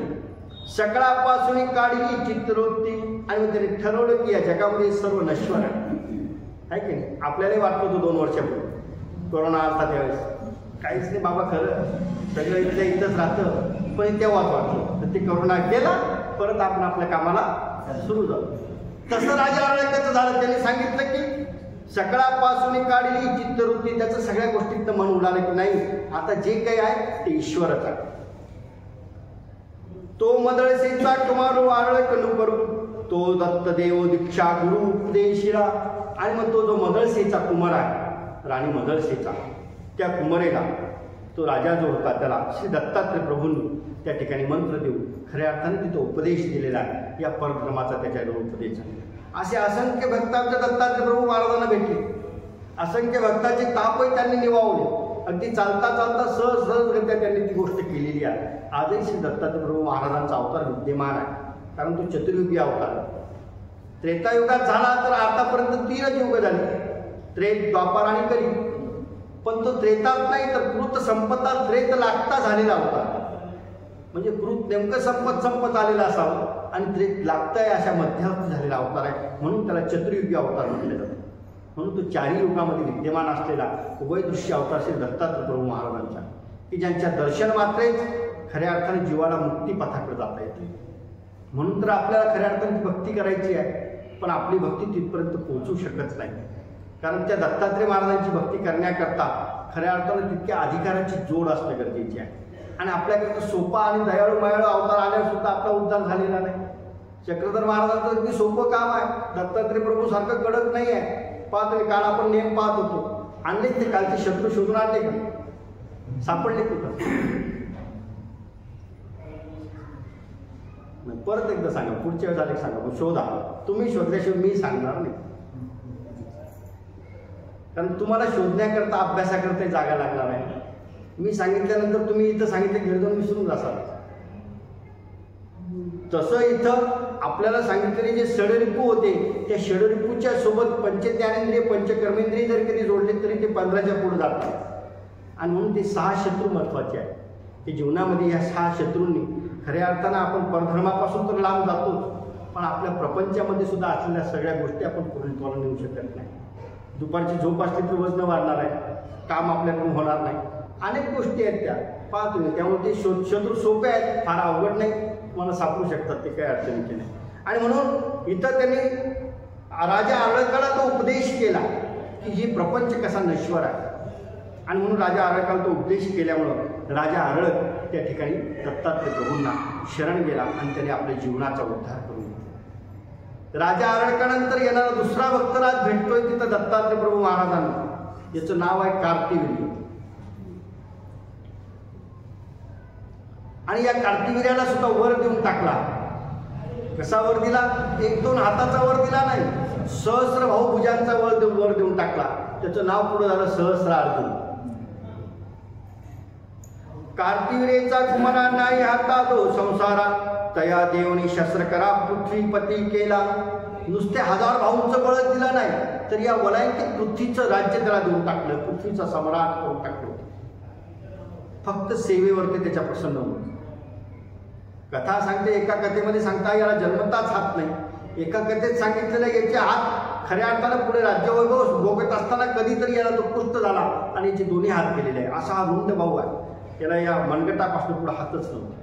सकळापासून काढली चित्तवृत्ती आणि मग त्याने ठरवलं की या जगामध्ये सर्व नश्वर आहे की नाही. आपल्यालाही वाटत होतं 2 वर्षापूर्वी कोरोना आला त्यावेळेस काहीच नाही बाबा, खरं सगळं इथल्या इथंच राहतं, पण तेव्हाच वाटलं. तर ते कोरोना गेला, परत आपण आपल्या कामाला सुरू झालो. तसं राजा आरळकाचं झालं. त्यांनी सांगितलं की सकळापासून काढली चित्तवृत्ती. त्याचं सगळ्या गोष्टीत मन उडालं की नाही, आता जे काही आहे ते ईश्वरच आहे. तो मदळसेचा कुमारो आरळक करू, तो दत्तदेव दीक्षा गुरु उपदेशिला. आणि मग तो जो मदळसेचा कुमार आहे, राणी मदळसेचा, त्या कुमारेला तो राजा जो होता त्याला श्री दत्तात्रय प्रभूंनी त्या ठिकाणी मंत्र देऊन खऱ्या अर्थाने तिथं उपदेश दिलेला आहे. या परधर्माचा त्याच्याजवळ उपदेश आहे. असे असंख्य भक्त आमच्या दत्तात्रय प्रभू महाराजांना भेटले. असंख्य भक्ताचे तापही त्यांनी निवावले. अगदी चालता चालता सहजरित्या त्यांनी ती गोष्ट केलेली आहे. आजही श्री दत्तात्रय प्रभू महाराजांचा अवतार विद्यमान आहे, कारण तो चतुर्युगी अवतार. त्रेतायुगात झाला तर आतापर्यंत 3 युग झाली, त्रेत, द्वापार आणि कली. पण तो त्रेतात नाही तर कृत संपता त्रेत लागता झालेला अवतार. म्हणजे कृत नेमकं संपत आलेला असावं आणि त्रेत लागताय अशा मध्यावधी झालेला अवतार आहे. म्हणून त्याला चतुर्युगी अवतार म्हटलं जातं. म्हणून तो 4 युगामध्ये विद्यमान असलेला उभयदृश्य अवतार श्री दत्तात्रय प्रभू महाराजांचा, की ज्यांच्या दर्शन मात्रेच खऱ्या अर्थाने जीवाला मुक्तीपथाकडे जाता येते. म्हणून तर आपल्याला खऱ्या अर्थाने भक्ती करायची आहे, पण आपली भक्ती तिथपर्यंत पोहोचू शकत नाही. कारण त्या दत्तात्रय महाराजांची भक्ती करण्याकरता खऱ्या अर्थाने तितक्या अधिकाराची जोड असणं गरजेची आहे. आणि आपल्याकडे सोपा आणि दयाळू मायाळू अवतार आल्यावर सुद्धा आपला उद्धार झालेला नाही. चक्रधर महाराजांचं अगदी सोपं काम आहे, दत्तात्रय प्रभू सारखं कडक नाही आहे. पाहतोय, काल आपण नेम पाहत होतो, आणले ते कालचे शत्रू शोधून आणले का, सापडले कुठं? परत एकदा सांगा, पुढच्या वेळेस आले सांगा, शोधा. तुम्ही शोधल्याशिवाय मी सांगणार नाही, कारण तुम्हाला शोधण्याकरता अभ्यासाकरता जागा लागणार आहे. मी सांगितल्यानंतर तुम्ही इथं सांगितलं घरी जाऊन विसरून जासाल. तसं इथं आपल्याला सांगितलेले जे षडरिपू होते, त्या षडरिपूच्या सोबत पंचज्ञानेंद्रिय, पंचकर्मेंद्रिय जर कधी जोडले तरी ते 15च्या पुढे जातात. आणि म्हणून ते 6 शत्रू महत्वाचे आहेत. की जीवनामध्ये या 6 शत्रूंनी खऱ्या अर्थानं आपण परधर्मापासून तर लांब जातोच, पण आपल्या प्रपंचामध्ये सुद्धा असलेल्या सगळ्या गोष्टी आपण पूर्णत्वाला नेऊ शकत नाही. दुपारची झोप असली तर वजन वाढणार आहे, काम आपल्याकडून होणार नाही, अनेक गोष्टी आहेत त्या पाहा तुम्ही. त्यामुळे ते शत्रू सोपे आहेत, फार अवघड नाही, मला सापडू शकतात, ते काही अडचणीचे नाही. आणि म्हणून इथं त्यांनी राजा आरळकाला तो उपदेश केला की ही प्रपंच कसा नश्वर आहे. आणि म्हणून राजा आरळकाला तो उपदेश केल्यामुळं राजा आरळक त्या ठिकाणी दत्तात्रय प्रभूंना शरण गेला आणि त्याने आपल्या जीवनाचा उद्धार करून घेतला. राजा आरळकानंतर येणारा दुसरा भक्तराज भेटतोय तिथं दत्तात्रय प्रभू महाराजांना. याचं नाव आहे कार्तिवीर्य. आणि या कार्तिवीर्याला सुद्धा वर देऊन टाकला. कसा वर दिला? 1-2 हाताचा वर दिला नाही, सहस्र भाऊभुजांचा वर देऊन टाकला. त्याचं नाव पुढे झालं सहस्रार्जुन. कार्तिवीर्याचा कुमारा नाही हाता तो संसारा, तया देवनी शस्त्र करा पृथ्वीपती केला. नुसते 1000 भाऊंचं बळ दिलं नाही, तर या वलायंकित पृथ्वीचं राज्य त्याला देऊन टाकलं, पृथ्वीचा सम्राट करून टाकलं. फक्त सेवेवरती त्याच्या प्रसन्न होत. कथा सांगते, एका कथेमध्ये सांगता याला जन्मताच हात नाही. एका कथेत सांगितलेलं याचे हात खऱ्या अर्थानं पुढे राज्यवैभव भोगत असताना कधीतरी याला तो कुष्ठ झाला आणि याचे दोन्ही हात केलेले आहे. असा हा रुंड भाऊ आहे, त्याला या मनगटापासून पुढे हातच नव्हता.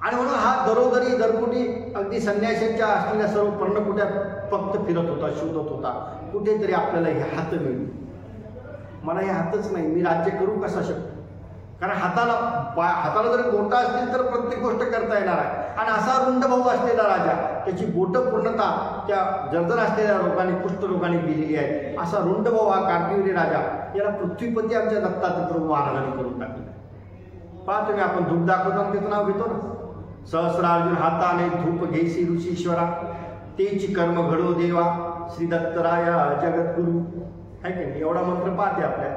आणि म्हणून हा दरोदरी दरकुटी अगदी संन्याशांच्या असलेल्या सर्व पर्णकुट्या फक्त फिरत होता, शोधत होता, कुठेतरी आपल्याला हे हात मिळतील. मला हे हातच नाही, मी राज्य करू कसा शकतो? कारण हाताला जर बोटं असतील तर प्रत्येक गोष्ट करता येणार आहे. आणि असा रुंड भाऊ असलेला राजा, त्याची बोटं पूर्णता त्या जर्जर असलेल्या रोगाने, कुष्ठरोगाने दिलेली आहे. असा रुंड भाऊ हा कार्तिवीर्य राजा, याला पृथ्वीपती आमच्या दत्तात्रय प्रभू महाराजांनी करून टाकलं. पहा तुम्ही, आपण धूप दाखवताना त्याचं नाव घेतो ना, सहस्रार्जुन हाताने धूप घेसी ऋषीश्वरा. तेची कर्म घडो देवा श्री दत्तराया जगद्गुरु आहे की नाही. एवढा मंत्र पाहते आपल्या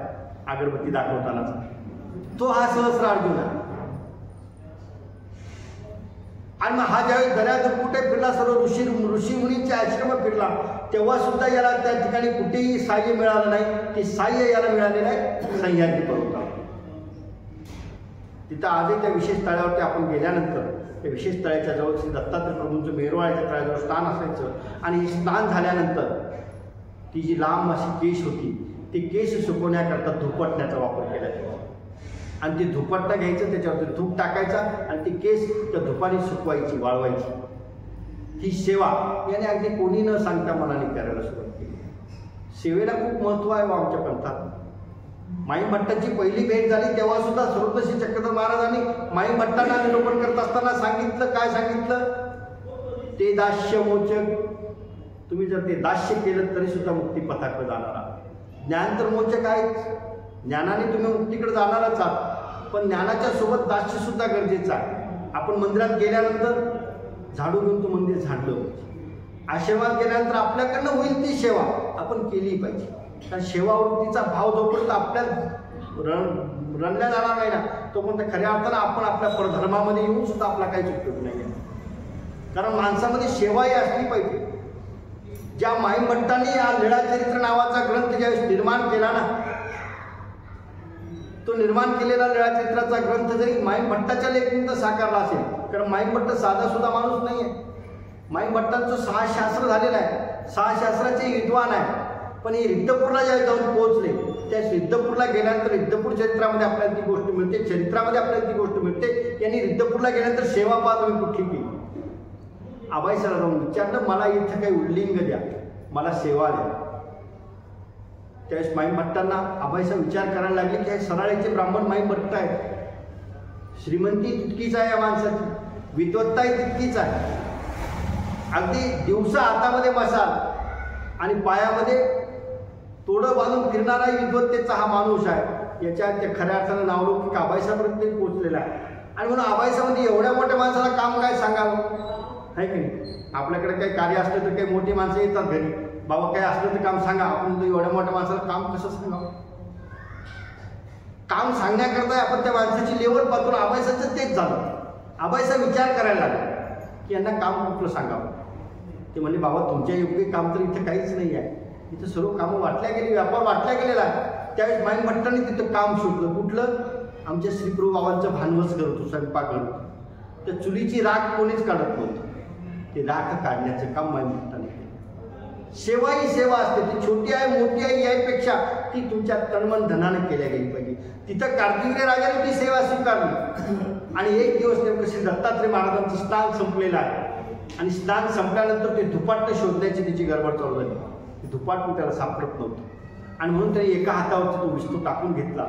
अगरबत्ती दाखवतानाचा. तो हा सहस्रार्जुन आहे. आणि मग हा ज्यावेळी दऱ्यातून कुठे फिरला, सर्व ऋषीमुनींचे आश्रम फिरला, तेव्हा सुद्धा याला त्या ठिकाणी कुठेही साह्य मिळालं नाही. ते साह्य याला मिळालेलं आहे सह्याद्री पर्वतावर. तिथं आजही त्या विशेष तळ्यावरती आपण गेल्यानंतर त्या विशेष तळ्याच्या जवळ श्री दत्तात्रय प्रभूंचं मेरवाळ्याच्या तळ्याजवळ स्नान असायचं. आणि स्नान झाल्यानंतर ती जी लांब अशी केश होती, ते केश सुकवण्याकरता धुपटण्याचा वापर केला जायचा. आणि ते धुपटणं घ्यायचं, त्याच्यावरती धूप टाकायचा आणि ती केस त्या धुपाने सुकवायची, वाळवायची. ही सेवा याने अगदी कोणी न सांगता मनाने करायला सुरुवात केली. सेवेला खूप महत्त्व आहे आमच्या पंथात. माई भट्टाची पहिली भेट झाली तेव्हा सुद्धा सर्वतोषी चक्रधर महाराजांनी माई भट्टांना निरूपण करत असताना सांगितलं, काय सांगितलं? ते दास्य मोचक, तुम्ही जर ते दास्य केलं तरी सुद्धा मुक्तिपथाकडे जाणार आहात. ज्ञान तर मोचक आहेच, ज्ञानाने तुम्ही मुक्तीकडे जाणारच आहात, पण ज्ञानाच्या सोबत दास्य सुद्धा गरजेचं आहे. आपण मंदिरात गेल्यानंतर झाडू घेऊन तो मंदिर झाडलं, आशीर्वाद केल्यानंतर आपल्याकडनं होईल ती सेवा आपण केली पाहिजे. कारण सेवावृत्तीचा भाव जोपर्यंत आपल्याला रंगल्या जाणार नाही ना, तोपर्यंत खऱ्या अर्थानं आपण आपल्या परधर्मामध्ये येऊन सुद्धा आपला काहीच उपयोग नाही आहे. कारण माणसामध्ये सेवाही असली पाहिजे. ज्या माई भट्टांनी हा लीळाचरित्र नावाचा ग्रंथ ज्यावेळेस निर्माण केला ना, तो निर्माण केलेला लीळाचरित्राचा ग्रंथ जरी माई भट्टाच्या लेखणीत साकारला असेल, कारण माई भट्ट साधा सुद्धा माणूस नाही आहे. माई भट्टांचं 6 शास्त्र झालेलं आहे, 6 शास्त्राचे विद्वान आहे. पण हे रिद्धपूरला ज्यावेळी जाऊन पोहोचले, त्या रिद्धपूरला गेल्यानंतर रिद्धपूर चरित्रामध्ये आपल्याला ती गोष्ट मिळते, चरित्रामध्ये आपल्याला ती गोष्ट मिळते. यांनी रिद्धपूरला गेल्यानंतर सेवा पाहा तुम्ही कुठली केली. आबाईसला जाऊन विचारलं, मला इथं काही उल्लिंग द्या, मला सेवा द्या. त्यावेळेस माई भट्टांना आबाईचा विचार करायला लागले की हे सराळ्याचे ब्राह्मण माई भट्ट आहेत. श्रीमंती तितकीच आहे या माणसाची, विद्वत्ताही तितकीच आहे. अगदी दिवसा हातामध्ये मसाल आणि पायामध्ये तोडं बांधून फिरणाराही विद्वत्तेचा हा माणूस आहे. याच्या त्या खऱ्या अर्थानं नावलौकिक आबाईसापर्यंत पोहोचलेला आहे. आणि म्हणून आबाईसामध्ये एवढ्या मोठ्या माणसाला काम काय सांगावं, आहे की नाही. आपल्याकडे काही कार्य असलं तर काही मोठी माणसं येतात घरी, बाबा काय असलं तर काम सांगा. आपण एवढ्या मोठ्या माणसाला काम कसं सांगावं? काम सांगण्याकरता आपण त्या माणसाची लेवल पाहतो. आबाईसाचं तेच झालं. आबाईसा विचार करायला लागला की यांना काम कुठलं सांगावं. ते म्हणजे बाबा तुमच्या योग्य काम तर इथं काहीच नाही आहे, इथं सर्व कामं वाटल्या गेली, व्यापार वाटल्या गेलेला आहे. त्यावेळेस माई भट्टांनी तिथं काम शोधलं. कुठलं? आमच्या श्रीप्रभू बाबांचं भानवस करतो, स्वयंपाक करतो. त्या चुलीची राख कोणीच काढत नव्हतं, ते राख काढण्याचं काम माई भट्टांनी केलं. सेवा ही सेवा असते, ती छोटी आहे मोठी आहे यापेक्षा ती तुमच्या तनमन धनाने केल्या गेली पाहिजे. तिथं कार्तिकीय राजाने ती सेवा स्वीकारली. आणि एक दिवस नेमकं श्री दत्तात्रय महाराजांचं स्नान संपलेलं आहे. आणि स्नान संपल्यानंतर ते धुपाटणं शोधण्याची त्याची गडबड चालू झाली. ते धुपाटणं त्याला सापडत नव्हतं. आणि म्हणून त्याने एका हातावरती तो विस्तू टाकून घेतला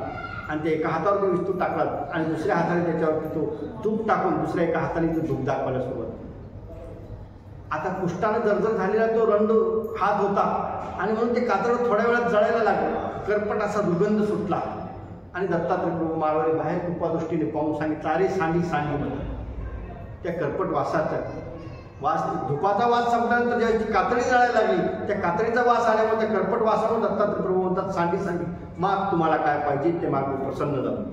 आणि त्या एका हातावर तो विस्तू टाकला आणि दुसऱ्या हाताने त्याच्यावरती तो तूप टाकून दुसऱ्या एका हाताने तो धूप दाखवायला सुरुवात. आता कुष्ठानं जर्जर झालेला तो रंड हात होता आणि म्हणून ते कातडं थोड्या वेळात जळायला लागलं. करपट असा दुर्गंध सुटला आणि दत्तात्रय प्रभू महाराज बाहेर कृपादृष्टीने पाहून सांगितलं, अरे सांडी सांडी म्हणून. त्या करपट वासाचा वास, धुपाचा वास संपल्यानंतर ज्यावेळी ती कातडी जळायला लागली, त्या कातडीचा वास आल्यामुळे त्या करपट वासावर दत्तात्रय प्रभू म्हणतात, सांडी सांडी माग, तुम्हाला काय पाहिजे ते माग, प्रसन्न झालं.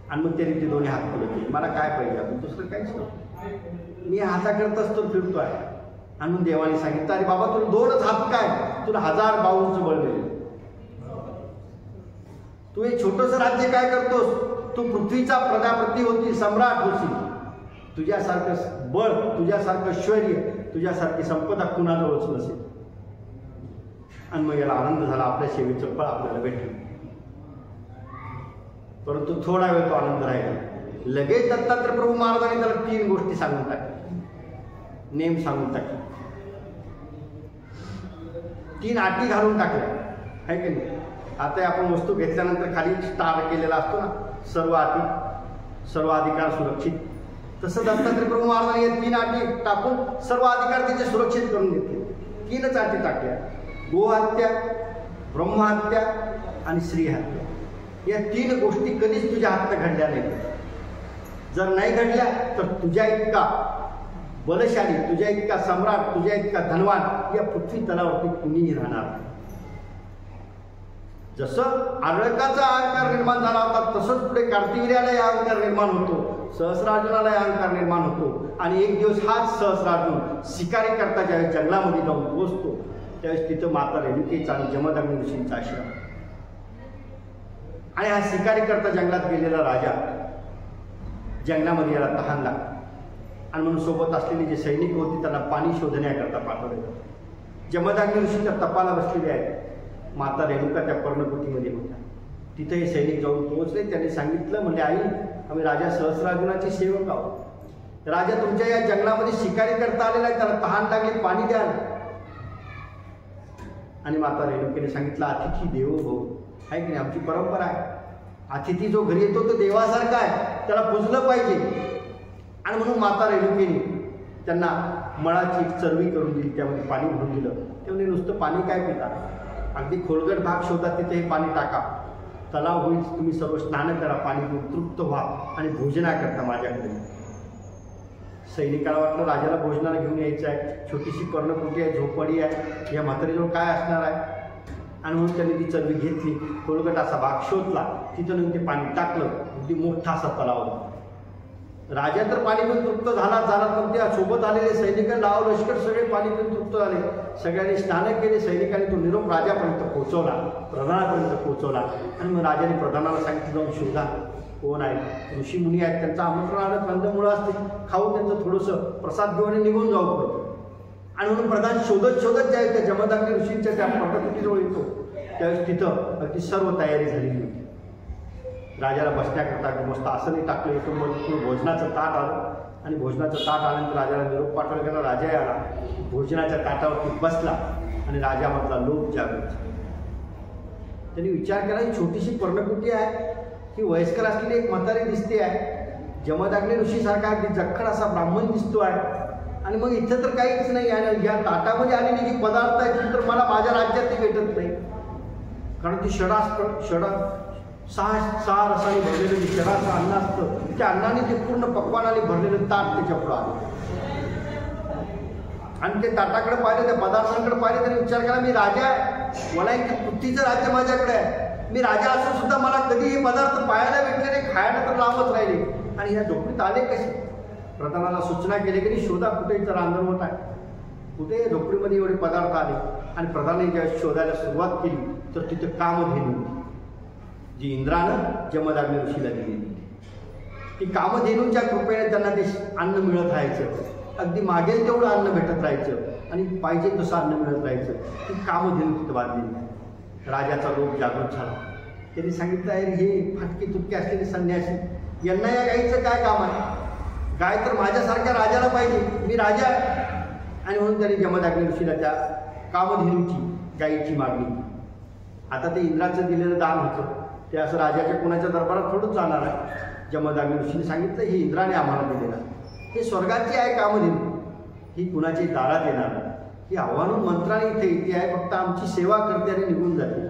आणि मग त्यांनी ते दोन्ही हात पुढे केले, मला काय पाहिजे, आपण दुसरं काहीच नव्हतं, मी हाताकरताच तो फिरतो आहे. आणि मग देवाने सांगितलं, अरे बाबा तुला 2च हात काय, तुला 1000 बाहूंचं बळ मिळेल. तू हे छोटंसं राज्य काय करतोस, तू पृथ्वीचा प्रजापती होती, सम्राट होती. तुझ्यासारखं बळ, तुझ्यासारखं ऐश्वर्य, तुझ्यासारखी संपदा कुणाजवळच नसेल. आणि मग याला आनंद झाला, आपल्या सेवेचं फळ आपल्याला भेटलं. परंतु थोडा वेळ तो आनंद राहिला. लगेच दत्तात्रय प्रभू महाराजांनी त्याला 3 गोष्टी सांगून टाकल्या, नेम सांगून टाकले, 3 अटी घालून टाकल्या, आहे की नाही. आता आपण वस्तू घेतल्यानंतर खाली स्टार केलेला असतो ना, सर्व अटी सर्व अधिकार सुरक्षित. तसं दत्तात्रय प्रभू महाराजांनी 3 अटी टाकून सर्व अधिकार त्याचे सुरक्षित करून घेतले. 3च अटी टाकल्या, गोहत्या, ब्रह्महत्या आणि स्त्रीहत्या. या 3 गोष्टी कधीच तुझ्या हातात घडल्या नाही. जर नाही घडल्या तर तुझ्या इतका बलशाली, तुझ्या इतका सम्राट, तुझ्या इतका धनवान या पृथ्वी तलावरती कुणीही राहणार. जसं आरळकाचा अहंकार निर्माण झाला होता तसंच पुढे कार्तिवीर्यालाही अहंकार निर्माण होतो, सहस्रार्जुनालाही अहंकार निर्माण होतो. आणि एक दिवस हाच सहस्रार्जुन शिकारी करता ज्यावेळेस जंगलामध्ये जाऊन पोहोचतो त्यावेळेस तिथं माता रेणुकेचा आणि जमदग्नी ऋषींचा आश्रम. आणि हा शिकारी करता जंगलात गेलेला राजा जंगलामध्ये याला तहान लागला आणि म्हणून सोबत असलेली जे सैनिक होती त्यांना पाणी शोधण्याकरता पाठवले. जमदग्नी ऋषी त्या तपाला बसलेले आहेत. माता रेणुका त्या पर्णकुटीमध्ये होत्या. तिथे हे सैनिक जाऊन पोहोचले. त्यांनी सांगितलं, म्हणजे आई, आम्ही राजा सहस्रार्जुनाचे सेवक आहोत. राजा तुमच्या या जंगलामध्ये शिकारी करता आलेला आहे, त्याला तहान लागली, पाणी द्याल. आणि माता रेणुकेने सांगितलं, अतिथी देवो भव आहे की नाही, आमची परंपरा आहे. अतिथी जो घरी येतो तो देवासारखा आहे, त्याला पुजलं पाहिजे. आणि म्हणून माता रेणुकेने त्यांना मळाची चरवी करून दिली, त्यामध्ये पाणी भरून दिलं. ते म्हणजे नुसतं पाणी काय पिता, अगदी खोलगट भाग शोधा, तिथे हे पाणी टाका, तलाव होईल, तुम्ही सर्व स्नान करा, पाणी पिऊन तृप्त व्हा आणि भोजना करता माझ्याकडे. सैनिकाला वाटलं राजाला भोजनाला घेऊन यायचं आहे, छोटीशी पर्णकुटी आहे, झोपडी आहे, या म्हातारीजवळ काय असणार आहे. आणि म्हणून त्यांनी ती चरबी घेतली, खोलगट असा भाग शोधला, तिथं नेऊन ते पाणी टाकलं, अगदी मोठा असा तलाव. राजा तर पाणी पिऊन तृप्त झाला, पण त्या सोबत आलेले सैनिक, लाव लष्कर सगळे पाणी पिऊन तृप्त झाले. सगळ्यांनी स्नान केले. सैनिकांनी तो निरोप राजापर्यंत पोहोचवला, प्रधानापर्यंत पोहोचवला. आणि मग राजाने प्रधानाला सांगितलं, जाऊन शोधा कोण आहे, ऋषीमुनी आहेत, त्यांचं आमंत्रण आलं, कंदमुळं असते, खाऊन त्यांचं थोडंसं प्रसाद घेऊन निघून जाऊ पुढे. आणि म्हणून प्रधान शोधत शोधत ज्यावेळेस त्या जमदग्नी ऋषींच्या त्या पर्णकुटीजवळ येतो त्यावेळेस तिथं अगदी सर्व तयारी झालेली होती. राजाला बसण्याकरता मस्त आसनही टाकलं, एकूण भोजनाचं ताट आलं. आणि भोजनाचं ताट आल्यानंतर राजाला निरोप पाठवला गेला. राजाही आला, भोजनाच्या ताटावरती बसला आणि राजामधला लोभ जागृत झाला. त्यांनी विचार केला, ही छोटीशी पर्णकुटी आहे, ही वयस्कर असलेली एक म्हातारी दिसते आहे, जमदग्नी ऋषीसारखा अगदी जखड असा ब्राह्मण दिसतो आहे, आणि मग इथं तर काहीच नाही आहे. या ताटामध्ये आलेली जी पदार्थ आहेत ती तर मला माझ्या राज्यातही भेटत नाही, कारण ती सहा रसाने भरलेलं शराचं अन्न असतं, त्या अन्नाने ते पूर्ण पक्वानाने भरलेलं ताट त्याच्या पुढं आलं. आणि ते ताटाकडे पाहिले, त्या पदार्थांकडे पाहिले, त्याने विचार केला, मी राजा आहे, मला एक पृथ्वीचं राज्य माझ्याकडे आहे, मी राजा असून सुद्धा मला कधी हे पदार्थ पाहायला भेटले नाही, खायला तर लावच राहिले, आणि ह्या झोपडीत आले कसे. प्रधानाला सूचना केली की शोधा कुठे इथं रांधण होत आहे, कुठे झोपडीमध्ये एवढे पदार्थ आले. आणि प्रधानाने ज्यावेळेस शोधायला सुरुवात केली तर तिथे कामधेनू होती, जी इंद्रानं जमदग्नी ऋषीला दिलेली होती. ती कामधेनूच्या कृपेने त्यांना ते अन्न मिळत राहायचं, अगदी मागेल तेवढं अन्न भेटत राहायचं आणि पाहिजे तसं अन्न मिळत राहायचं. ती कामधेनू तिथं बांधलेली. राजाचा लोभ जागृत झाला. त्यांनी सांगितलं, आहे हे फाटकी तुटकी असलेले संन्यासी, यांना या गाईचं काय काम आहे, गाय तर माझ्यासारख्या राजाला पाहिजे, मी राजा आहे. आणि म्हणून त्यांनी जमदग्नी ऋषीला त्या कामधेनूची गायीची मागणी केली. आता ते इंद्राचं दिलेलं दान होतं, ते असं राजाच्या कोणाच्या दरबारात थोडंच जाणार आहे. जमदग्नी ऋषीने सांगितलं, ही इंद्राने आम्हाला दिलेलं, हे स्वर्गाची आहे कामधेनू, ही कुणाची दारात येणार नाही, ही आव्हानून मंत्राने इथे येते आहे, फक्त आमची सेवा करते आणि निघून जाते.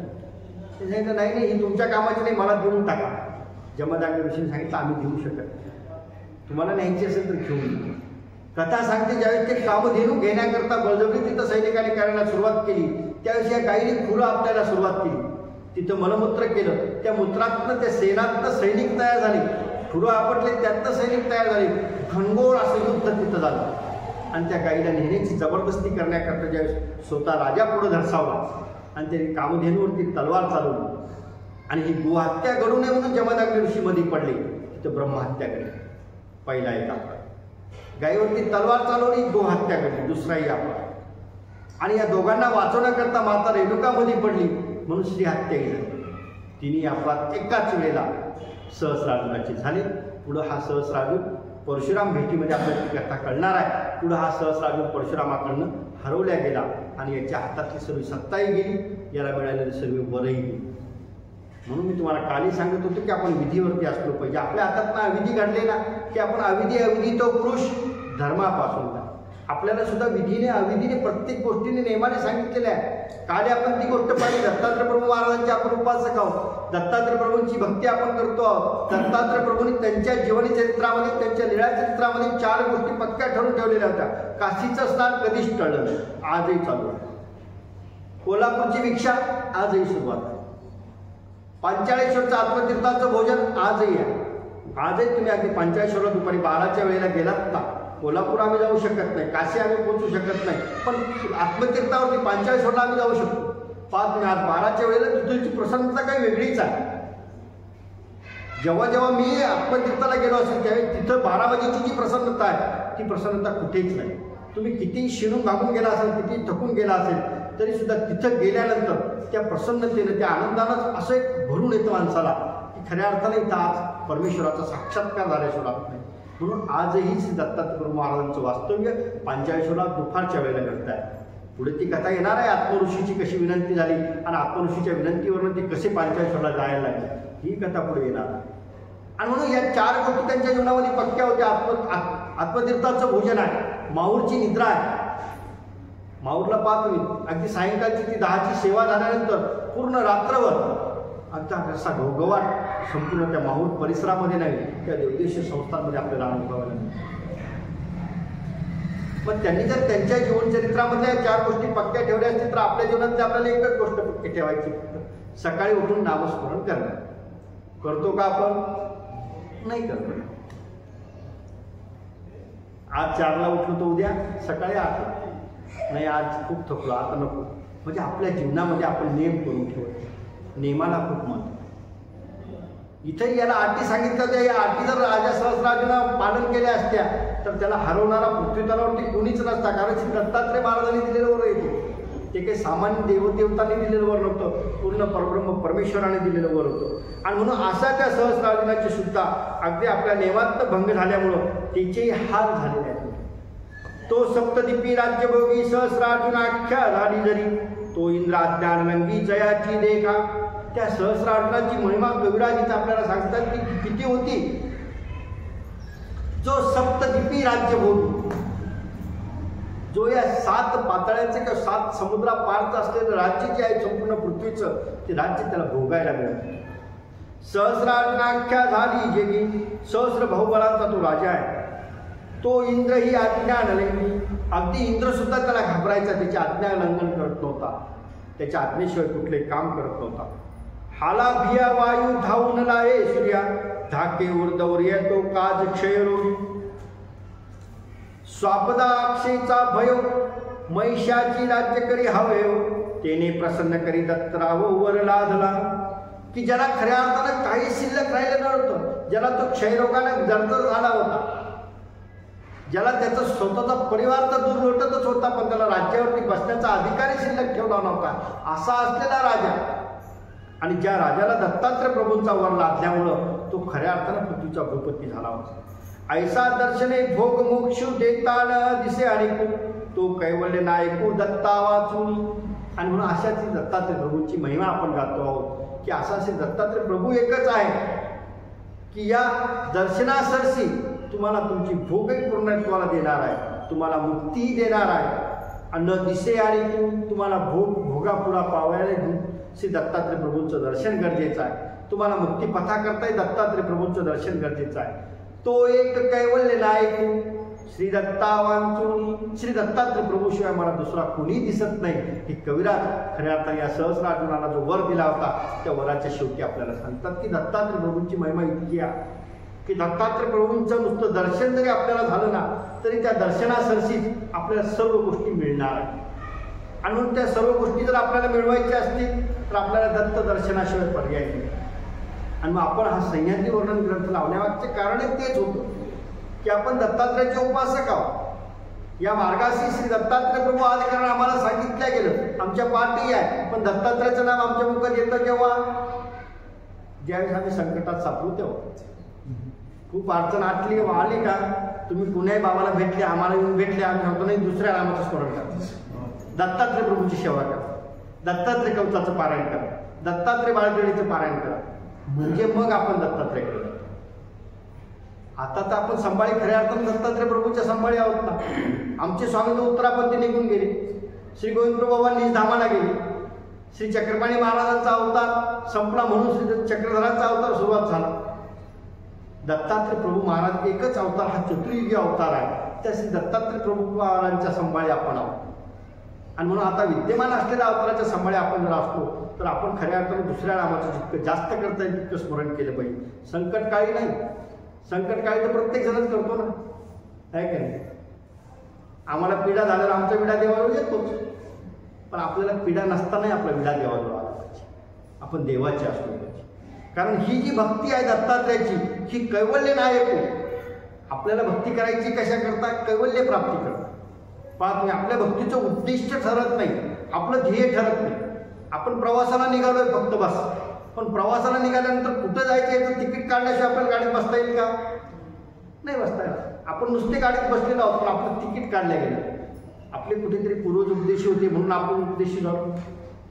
ते सांगितलं, नाही नाही, ही तुमच्या कामाची नाही, मला देऊन टाका. जमदग्नी ऋषीने सांगितलं, आम्ही देऊ शकत, तुम्हाला न्यायची असेल तर घेऊन. कथा सांगते, ज्यावेळेस ते कामधेनू घेण्याकरता बळजबरी तिथं सैनिकांनी करायला सुरुवात केली, त्यावेळेस या गायीने खुरं आपल्याला सुरुवात केली. तिथं मलमूत्र केलं, त्या मूत्रातनं त्या सेनातनं सैनिक तयार झाले, खुरं आपटले, त्यातनं सैनिक तयार झाले, घनघोर असं युद्ध तिथं झालं. आणि त्या गाईला नेण्याची जबरदस्ती करण्याकरता ज्यावेळेस स्वतः राजा पुढं धरसावला आणि त्यांनी कामधेनूवरती तलवार चालवली आणि ही गोहत्या घडू नये म्हणून जमदग्नी ऋषी मध्ये पडले, तिथं ब्रह्महत्या घडली. पहिला एक अपराध, गाईवरती तलवार चालवली, गोहत्या घडली, दुसराही अपराध. आणि या दोघांना वाचवण्याकरता माता रेणुका मध्ये पडली म्हणून श्री हत्या झाली. तिन्ही अपराध एकाच वेळेला सहस्रार्जुनाचे झाले. पुढं हा सहस्रार्जुन परशुराम भेटीमध्ये आपल्याला ती कथा कळणार आहे. पुढं हा सहस्रार्जुन परशुरामाकडनं हरवल्या गेला आणि याच्या हातातली सर्व सत्ताही गेली, याला मिळालेले सर्व वरही गेली. म्हणून मी तुम्हाला काली सांगत होतो की आपण विधीवरती असलो पाहिजे. आपल्या हातात ना अविधी घडले ना की आपण अविधी तो पुरुष धर्मापासून आपल्याला सुद्धा विधीने अविधीने प्रत्येक गोष्टीने नेमाने सांगितलेल्या आहे. काल आपण ती गोष्ट पाहिली, दत्तात्रय प्रभू महाराजांचे आपण उपासक आहोत, दत्तात्रय प्रभूंची भक्ती आपण करतो आहोत. दत्तात्रय प्रभूंनी त्यांच्या जीवनी चरित्रामध्ये, त्यांच्या लीळा चरित्रामध्ये 4 गोष्टी पक्क्या ठरवून ठेवलेल्या होत्या. काशीचं स्नान कधीच टळलं नाही, आजही चालू आहे. कोल्हापूरची भिक्षा आजही सुरुवात आहे. पंचाळेश्वरचं आत्मतीर्थाचं भोजन आजही आहे. आजही तुम्ही अगदी पंचाळेश्वरला दुपारी 12च्या वेळेला गेलात ना, कोल्हापूर आम्ही जाऊ शकत नाही, काशी आम्ही पोहोचू शकत नाही, पण आत्मतीर्थावरती पंचाळेश्वरला आम्ही जाऊ शकतो. पाच आज 12च्या वेळेला तिथूची प्रसन्नता काही वेगळीच आहे. जेव्हा जेव्हा मी आत्मतीर्थाला गेलो असेल त्यावेळी तिथं 12 वाजेची जी प्रसन्नता आहे ती प्रसन्नता कुठेच नाही. तुम्ही कितीही शिणून भागून गेला असेल, किती थकून गेला असेल, तरी सुद्धा तिथं गेल्यानंतर त्या प्रसन्नतेनं, त्या आनंदानं असं एक भरून येतं माणसाला की खऱ्या अर्थाने इथं आज परमेश्वराचा साक्षात्कार झाल्याशिवाय राहत नाही. म्हणून आजही श्री दत्तात्रय प्रभू महाराजांचं वास्तव्य पंचाळेश्वरला दुपारच्या वेळेला घडत आहे. पुढे ती कथा येणार आहे, आत्मऋषीची कशी विनंती झाली आणि आत्मऋषीच्या विनंतीवरून ते कसे पंचाळेश्वरला जायला लागले, ही कथा पुढे येणार आहे. आणि म्हणून या 4 गोष्टी त्यांच्या जीवनामध्ये पक्क्या होत्या. आत्मतीर्थाचं भोजन आहे, माहूरची निद्रा आहे. माहूरला पाहतो मी, अगदी सायंकाळची ती 10ची सेवा झाल्यानंतर पूर्ण रात्रभर अगदी असा घोघवाट संपूर्ण त्या माहूर परिसरामध्ये नाही, त्या देवदेशी संस्थांमध्ये आपल्याला अनुभवायला मिळतो. पण त्यांनी जर त्यांच्या जीवनचरित्रामधल्या 4 गोष्टी पक्क्या ठेवल्या असतील तर आपल्या जीवनात आपल्याला एकच गोष्ट पक्की ठेवायची, सकाळी उठून नामस्मरण करणं. करतो का आपण? नाही करतो. आज 4ला उठलो तर उद्या सकाळी 8ला नाही, आज खूप थकलो, आता नको. म्हणजे आपल्या जीवनामध्ये आपण नेम करून ठेवतो. नेमाला खूप महत्व. इथे याला अटी सांगितलं होत्या, या अटी जर राजा सहस्रार्जुनानं पालन केल्या असत्या तर त्याला हरवणारा पृथ्वी तलावरती कोणीच नसता. कारण श्री दत्तात्रय महाराजांनी दिलेलं वर येतो, ते काही सामान्य देवदेवतांनी दिलेलं वर नव्हतं, पूर्ण परब्रह्म परमेश्वराने दिलेलं वर होतं. आणि म्हणून अशा त्या सहस्रार्जुनाची सुद्धा अगदी आपल्या नेमात भंग झाल्यामुळं त्याचेही हाल झालेले आहेत. तो सप्तदीपी राज्यभोगी सहस्रार्जुन आख्या झाली जरी, तो इंद्र अज्ञान रंगी जयाची देखा. त्या सहस्रार्जुनाची महिमा कविराजीच आपल्याला सांगतात की किती होती. जो सप्तदीपी राज्यभोगी, जो या 7 पातळ्यांचे किंवा 7 समुद्रा पारचं असलेलं राज्य जे आहे संपूर्ण पृथ्वीचं, ते राज्य त्याला भोगायला मिळतं. सहस्रार्जुनाख्या झाली जगी, सहस्र बहुबळांचा तो राजा आहे. तो इंद्र ही आज्ञा नलंगी, अगदी इंद्र सुद्धा त्याला घाबरायचा, त्याची आज्ञा लंघन करत नव्हता, त्याच्या आज्ञेशिवाय कुठले काम करत नव्हता. हाला भिया वायू धावून लाये सूर्या, धाके उर्दवर येतो काज क्षयरोगी. स्वापदा अक्षयचा भयो, महिषाची राज्य करी हवयो, तेने प्रसन्न करी दत्तराव वर लादला. की ज्याला खऱ्या अर्थानं काही शिल्लक राहिलं नव्हतं, ज्याला तो क्षयरोगाने जर्जर झाला होता, ज्याला त्याचा स्वतःचा परिवार तर दूर लोटतच होता, पण त्याला राज्यावरती बसण्याचा अधिकारही शिल्लक ठेवला नव्हता, असा असलेला राजा. आणि ज्या राजाला दत्तात्रय प्रभूंचा वर लादल्यामुळं तो खऱ्या अर्थानं पृथ्वीचा भूपती झाला होता. ऐसा दर्शने भोग मोक्षू देतान दिसे ऐकू, तो कैवल्य नायकू दत्ता वाचून. आणि म्हणून अशाच दत्तात्रय प्रभूंची महिमा आपण गातो आहोत की असा असे दत्तात्रय प्रभू एकच आहे की या दर्शनासरशी तुम्हाला तुमची भोगही पूर्णत्वाला देणार आहे, तुम्हाला मुक्तीही देणार आहे. आणि दिसे आणि तुम्हाला भोगापुरा पावायला श्री दत्तात्रय प्रभूंचं दर्शन गरजेचं आहे. तुम्हाला मुक्तिपथा करताही दत्तात्रय प्रभूंचं दर्शन गरजेचं आहे. तो एक कैवल्य नायक श्री दत्ता वांचून, श्री दत्तात्रय प्रभूशिवाय मला दुसरा कोणी दिसत नाही. ही कविराज खऱ्या अर्थाने या सहस्रार्जुनाला जो वर दिला होता त्या वराच्या शेवटी आपल्याला सांगतात की दत्तात्रय प्रभूंची महिमा इतकी आहे की दत्तात्रय प्रभूंचं नुसतं दर्शन जरी आपल्याला झालं ना तरी त्या दर्शनासरशीच आपल्याला सर्व गोष्टी मिळणार आहेत. आणि म्हणून त्या सर्व गोष्टी जर आपल्याला मिळवायच्या असतील तर आपल्याला दत्त दर्शनाशिवाय पर्याय नाही. आणि मग आपण हा सह्याद्री वर्णन ग्रंथ लावण्यामागचे कारण तेच होतं की आपण दत्तात्रयाचे उपासक आहोत. या मार्गाशी श्री दत्तात्रय प्रभू आज कारण आम्हाला सांगितलं गेलं, आमच्या पाठही आहे, पण दत्तात्रयाचं नाव आमच्या मुखात येतं केव्हा? ज्यावेळेस आम्ही संकटात सापडू तेव्हा. खूप अडचण आली का तुम्ही कुणाही बाबाला भेटले, आम्हाला येऊन भेटले, आम्ही सांगतो नाही दुसऱ्या नामाचं स्मरण करा, दत्तात्रय प्रभूची सेवा करा, दत्तात्रय कवचाचं पारायण करा, दत्तात्रय बाळगडीचं पारायण करा, म्हणजे मग आपण दत्तात्रयकडे जातो. आता तर आपण संभाळी खऱ्या अर्थानं दत्तात्रय प्रभूच्या संभाळी आहोत ना. आमचे स्वामी तो उत्तरापंथी निघून गेले. श्री गोविंद बाबांनी धामाला गेले. श्री चक्रपाणी महाराजांचा अवतार संपला म्हणून श्री चक्रधरांचा अवतार सुरुवात झाला. दत्तात्रय प्रभू महाराज एकच अवतार हा चतुर्युगी अवतार आहे. त्या श्री दत्तात्रय प्रभू महाराजांच्या संभाळी आपण आहोत. आणि म्हणून आता विद्यमान असलेल्या अवताराच्या संभाळी आपण जर असतो तर आपण खऱ्या अर्थाने दुसऱ्या नामाचं जितकं जास्त करता येईल तितकं स्मरण केलं पाहिजे. संकटकाळी नाही, संकटकाळी तर प्रत्येक जणच करतो ना, आहे का नाही? आम्हाला पीडा झाल्यावर आमचा विडा देवाजवळ येतोच, पण आपल्याला पीडा नसतानाही आपला विडा देवाजवळ आला पाहिजे. आपण देवाचे असलो पाहिजे. कारण ही जी भक्ती आहे दत्तात्रयाची ही कैवल्य नाही आहे. आपल्याला भक्ती करायची कशा करता? कैवल्य प्राप्ती करता. पहा तुम्ही, आपल्या भक्तीचं उद्दिष्ट ठरत नाही, आपलं ध्येय ठरत नाही. आपण प्रवासाला निघालोय फक्त बस, पण प्रवासाला निघाल्यानंतर कुठं जायचं याचं तिकीट काढल्याशिवाय आपल्याला गाडीत बसता येईल का? नाही बसता येईल. आपण नुसते गाडीत बसलेलो आहोत, पण आपलं तिकीट काढलं गेलं. आपले कुठेतरी पूर्वज उपदेशी होते म्हणून आपण उपदेशी झालो,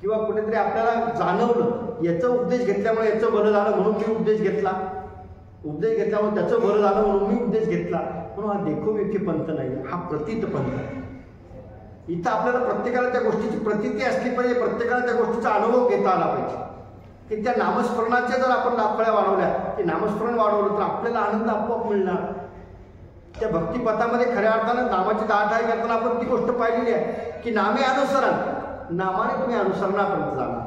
किंवा कुठेतरी आपल्याला जाणवलं याचा उपदेश घेतल्यामुळे याचं बरं झालं म्हणून मी उपदेश घेतला, उपदेश घेतल्यामुळे त्याचं बरं झालं म्हणून मी उपदेश घेतला. म्हणून हा देखोविखे पंथ नाही, हा प्रतीत पंथ आहे. इथं आपल्याला प्रत्येकाला त्या गोष्टीची प्रतीती असली पाहिजे, प्रत्येकाला त्या गोष्टीचा अनुभव घेता आला पाहिजे की त्या नामस्मरणाच्या जर आपण लाखळ्या वाढवल्या, की नामस्मरण वाढवलं तर आपल्याला आनंद आपोआप मिळणार. त्या भक्तिपथामध्ये खऱ्या अर्थानं नामाची दाढाई करताना आपण ती गोष्ट पाहिलेली आहे की नामे अनुसरण, नामाने तुम्ही अनुसरणापर्यंत जाणार.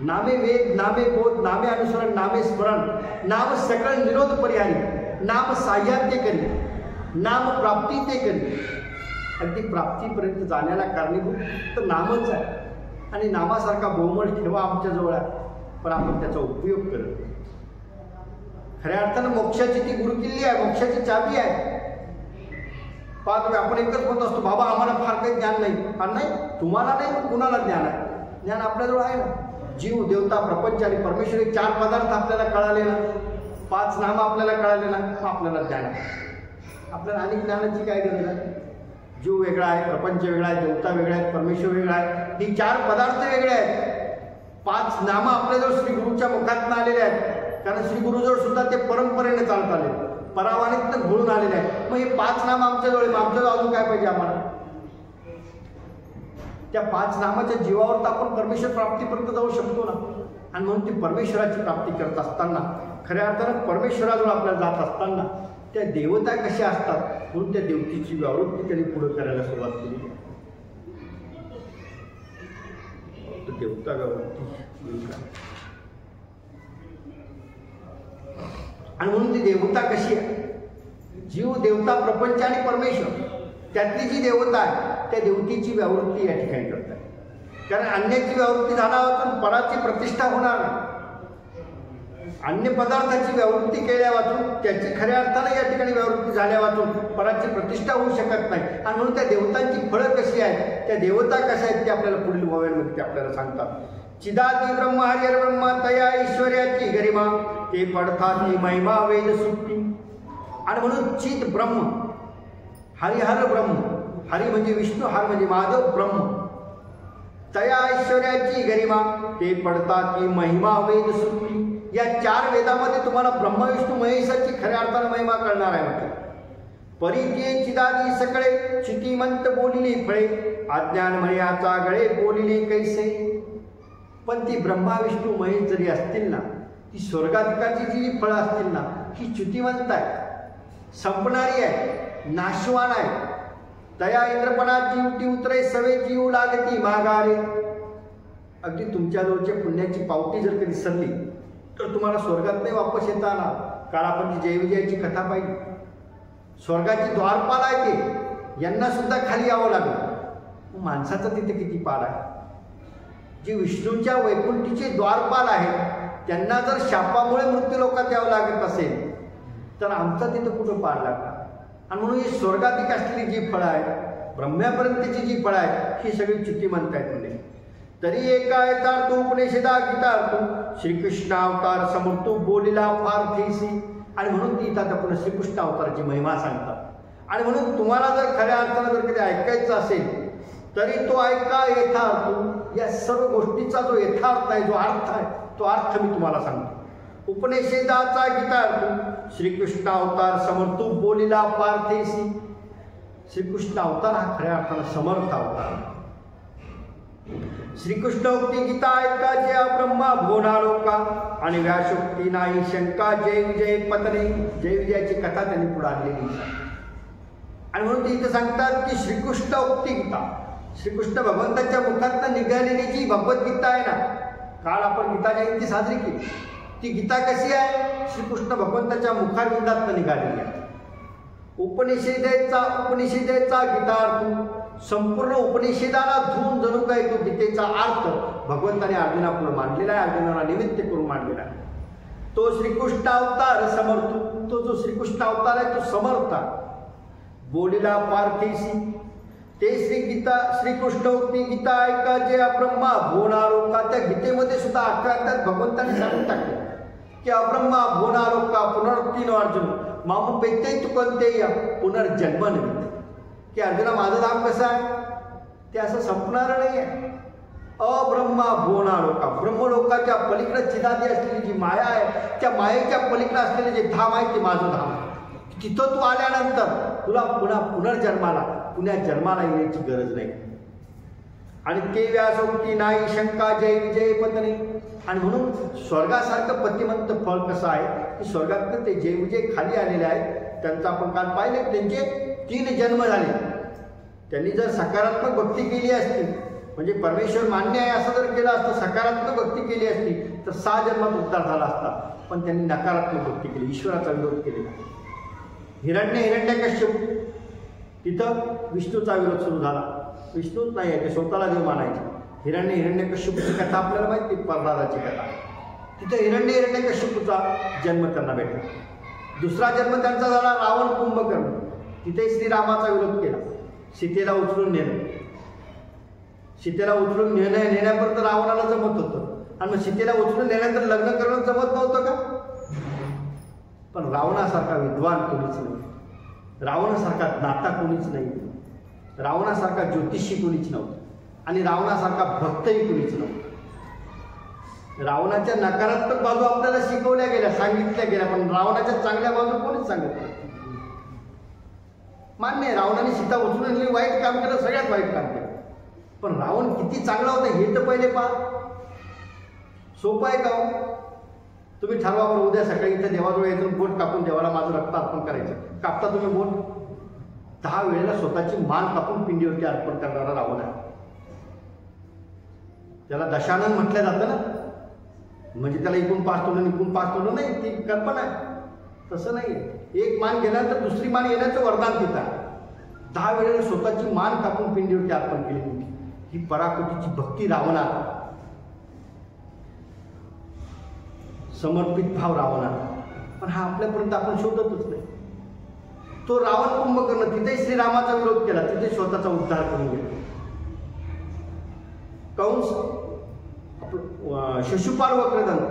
नामे वेद, नामे बोध, नामे अनुसरण, नामे स्मरण, नाम सकळ निरोध परिहारी, नाम साह्याद्य करी, नाम प्राप्ती ते करी. अगदी प्राप्तीपर्यंत जाण्याला कारणीभूत तर नामच आहे. आणि नामासारखा बहुमळ ठेवा आमच्याजवळ आहे, पण आपण त्याचा उपयोग करत नाही. खऱ्या अर्थानं मोक्षाची ती गुरुकिल्ली आहे, मोक्षाची चाबी आहे. पहा तुम्ही, आपण एकच म्हणत असतो बाबा आम्हाला फार काही ज्ञान नाही. फार नाही, तुम्हाला नाही, कुणाला ज्ञान आहे? ज्ञान आपल्याजवळ आहे ना. जीव, देवता, प्रपंच आणि परमेश्वर हे 4 पदार्थ आपल्याला कळाले ना, 5 नाम आपल्याला कळाले ना, आपल्याला ज्ञान आहे. आपल्याला अनेक ज्ञानाची काय गरज आहे? जीव वेगळा आहे, प्रपंच वेगळा आहे, देवता वेगळा आहे, परमेश्वर वेगळा आहे, ही 4 पदार्थ वेगळे आहेत. 5 नामं आपल्याजवळ श्री गुरुच्या मुखातून आलेले आहेत. कारण श्री गुरुजवळ सुद्धा ते परंपरेने चालत आले, परावानीतनं घडून आलेले आहेत. मग हे 5 नामं आमच्याजवळ, आमच्याजवळ अजून काय पाहिजे आम्हाला? त्या 5 नामाच्या जीवावर तर आपण परमेश्वर प्राप्तीपर्यंत जाऊ शकतो ना. आणि म्हणून ती परमेश्वराची प्राप्ती करत असताना, खऱ्या अर्थानं परमेश्वराजवळ आपल्याला जात असताना त्या देवता कशा असतात म्हणून त्या देवतेची व्यावृत्ती त्यांनी पुढे करायला सुरुवात केली. देवता व्यावृत्ती, आणि म्हणून ती देवता कशी आहे? जीव, देवता, प्रपंच आणि परमेश्वर, त्यातली जी देवता आहे त्या देवतेची व्यावृत्ती या ठिकाणी करतात. कारण अन्याची व्यावृत्ती झाल्यावाचून पराची प्रतिष्ठा होणार नाही. अन्य पदार्थाची व्यावृत्ती केल्या वाचून त्याची खऱ्या अर्थानं या ठिकाणी व्यावृत्ती झाल्या वाचून पराची प्रतिष्ठा होऊ शकत नाही. आणि म्हणून त्या देवतांची फळं कशी आहेत, त्या देवता कशा आहेत ते आपल्याला पुढील मोबाईलमध्ये ते आपल्याला सांगतात. चिदाती ब्रह्म हरिहर ब्रह्म तया ऐश्वर्याची गरिमा, ते पडताती महिमा वेद सुट्टी. आणि म्हणून चित ब्रह्म, हरिहर ब्रह्म, हरी म्हणजे विष्णू, हर म्हणजे महादेव, ब्रह्म, तया ऐश्वर्याची गरिमा, ते पडताती महिमा वेद सुट्टी. या 4 वेदामध्ये तुम्हाला ब्रह्म विष्णू महेशाची खऱ्या अर्थानं महिमा कळणार आहे. म्हणजे परिचय चिदादी सकळे, चितिमंत बोलिली फळे, अज्ञान मयाचा गळे बोलिली कैसे. पण ती ब्रह्मा विष्णू महेश जरी असतील ना, ती स्वर्गाधिकाची जी फळं असतील ना, ही च्युतिवंत आहे, संपणारी आहे, नाशवान आहे. तया इंद्रपणाची उटी उतरे सवे जीव लागती माघारे. अगदी तुमच्याजवळच्या पुण्याची पावती जर कधी सरली तर तुम्हाला स्वर्गात नाही वापस येता आला. काल आपण ती जय विजयाची कथा पाहिली. स्वर्गाची द्वारपाल आहे ते, यांना सुद्धा खाली यावं लागलं. माणसाचं तिथे किती पाल आहे. जे विष्णूंच्या वैकुंठीचे द्वारपाल आहेत त्यांना जर शापामुळे मृत्यू लोकात यावं लागत असेल तर आमचा तिथं कुठं पार लागला. आणि म्हणून ही स्वर्गाधिक असलेली जी फळं आहेत, ब्रह्म्यापर्यंतची जी फळं आहेत, ही सगळी चितिमंत आहेत. म्हणजे तरी एका यथार्थ उपनिषदा गीतार्थ श्रीकृष्ण अवतार समर्थू बोलिला फार थैसी. आणि म्हणून ती इथं आपण श्रीकृष्ण अवताराची महिमा सांगतात. आणि म्हणून तुम्हाला जर खऱ्या अर्थानं जर कधी ऐकायचं असेल तरी तो ऐका यथार्थ. या सर्व गोष्टीचा जो यथार्थ आहे, जो अर्थ आहे, तो अर्थ मी तुम्हाला सांगतो. उपनिषेदाचा गीतार्थ श्रीकृष्ण अवतार समर्थू बोलिला फार थैसी. श्रीकृष्ण अवतार हा खऱ्या अर्थानं समर्थ अवतार. श्रीकृष्ण उक्ती गीता ऐका जया ब्रह्मा भोना लोका आणि व्यासोक्ती नाही शंका जय विजय पतने. जय विजयाची कथा त्यांनी पुढे आणलेली आणि म्हणून ते इथं सांगतात की श्रीकृष्ण उक्ती गीता, श्रीकृष्ण भगवंताच्या मुखातनं निघालेली जी भगवद्गीता आहे ना, काल आपण गीता जयंती साजरी केली. ती गीता कशी आहे? श्रीकृष्ण भगवंताच्या मुखारविंदातनं निघालेली आहे. उपनिषदेचा गीतार्थ संपूर्ण उपनिषेदाला धुवून जणू काय तो गीतेचा अर्थ भगवंताने अर्जुनापुढे मांडलेला आहे, अर्जुनाला निमित्त करून मांडलेला आहे. तो श्रीकृष्ण अवतार समर्थ, तो जो श्रीकृष्ण अवतार आहे तो समर्थ बोलिला पार्थीसी. ते श्रीकृष्ण उक्ती गीता ऐका जे ब्रह्मा भोना लोका. त्या गीतेमध्ये सुद्धा अर्थात भगवंताने सांगून टाकले की अब्रह्मा भोना लोका पुनरुत्तीन अर्जुन मामू पेते तू कोणते या पुनर्जन्म नव्हे. की अर्जुना माझं नाम कसं आहे ते असं संपणार नाही आहे. अब्रह्मा भुवना लोका, ब्रह्मलोकाच्या पलीकडे चिदादी असलेली जी माया आहे त्या मायेच्या पलीकडे असलेले जे धाम आहे ते माझं धाम आहे. तिथं तू आल्यानंतर तुला पुन्हा जन्माला येण्याची गरज नाही. आणि ते व्यासोक्ती नाही शंका जय विजय पत्नी. आणि म्हणून स्वर्गासारखं पतिमंत फळ कसं आहे की स्वर्गातनं ते जय विजय खाली आलेले आहेत. त्यांचं आपण काल पाहिले, त्यांचे 3 जन्म झाले. त्यांनी जर सकारात्मक भक्ती केली असती, म्हणजे परमेश्वर मान्य आहे असं जर केलं असतं, सकारात्मक भक्ती केली असती तर 6 जन्मात उद्धार झाला असता. पण त्यांनी नकारात्मक भक्ती केली, ईश्वराचा विरोध केलेला. हिरण्यकश्यप, तिथं विष्णूचा विरोध सुरू झाला. विष्णूच नाही आहे, ते स्वतःला देव मानायचे. हिरण्यकश्यपूची कथा आपल्याला माहिती, प्रल्हादाची कथा. तिथं हिरण्यकश्यपूचा जन्म त्यांना भेटला. दुसरा जन्म त्यांचा झाला रावण कुंभकर्ण. तिथे श्रीरामाचा विरोध केला. सीतेला उचलून नेण्यापर्यंत रावणाला जमत होतं. आणि मग सीतेला उचलून नेल्यानंतर लग्न करणं जमत नव्हतं का? पण रावणासारखा विद्वान कोणीच नाही, रावणासारखा ज्ञाता कोणीच नाही, रावणासारखा ज्योतिषी कोणीच नव्हतं, आणि रावणासारखा भक्तही कोणीच नव्हतं. रावणाच्या नकारात्मक बाजू आपल्याला शिकवल्या गेल्या, सांगितल्या गेल्या, पण रावणाच्या चांगल्या बाजू कोणीच सांगत नाही. मान्य आहे, रावणाने सीता उचलून नेली, वाईट काम केलं, सगळ्यात वाईट काम केलं. पण रावण किती चांगला होता हे तर पहिले पहा. सोपं आहे का? तुम्ही ठरवा बरं, उद्या सकाळी इथं देवाजवळ यायचं, बोट कापून देवाला माझं रक्त अर्पण करायचं. कापता तुम्ही बोट? 10 वेळेला स्वतःची मान कापून पिंडीवरती अर्पण करणारा रावण आहे. त्याला दशानन म्हटलं जातं ना, म्हणजे त्याला इकून 5 तोंड नाही, ती कल्पना आहे. तसं नाही, एक मान गेल्यानंतर दुसरी मान येण्याचं वरदान तिथं आहे. 10 वेळेला स्वतःची मान कापून पिंडीवरती अर्पण केली होती. ही पराकोटीची भक्ती रावणाला, समर्पित भाव रावणाला. पण हा आपल्यापर्यंत आपण शोधतच नाही. तो रावण कुंभकर्ण, तिथे श्रीरामाचा विरोध केला, तिथे स्वतःचा उद्धार करून गेला. कंस, शिशुपाल वक्रदंत,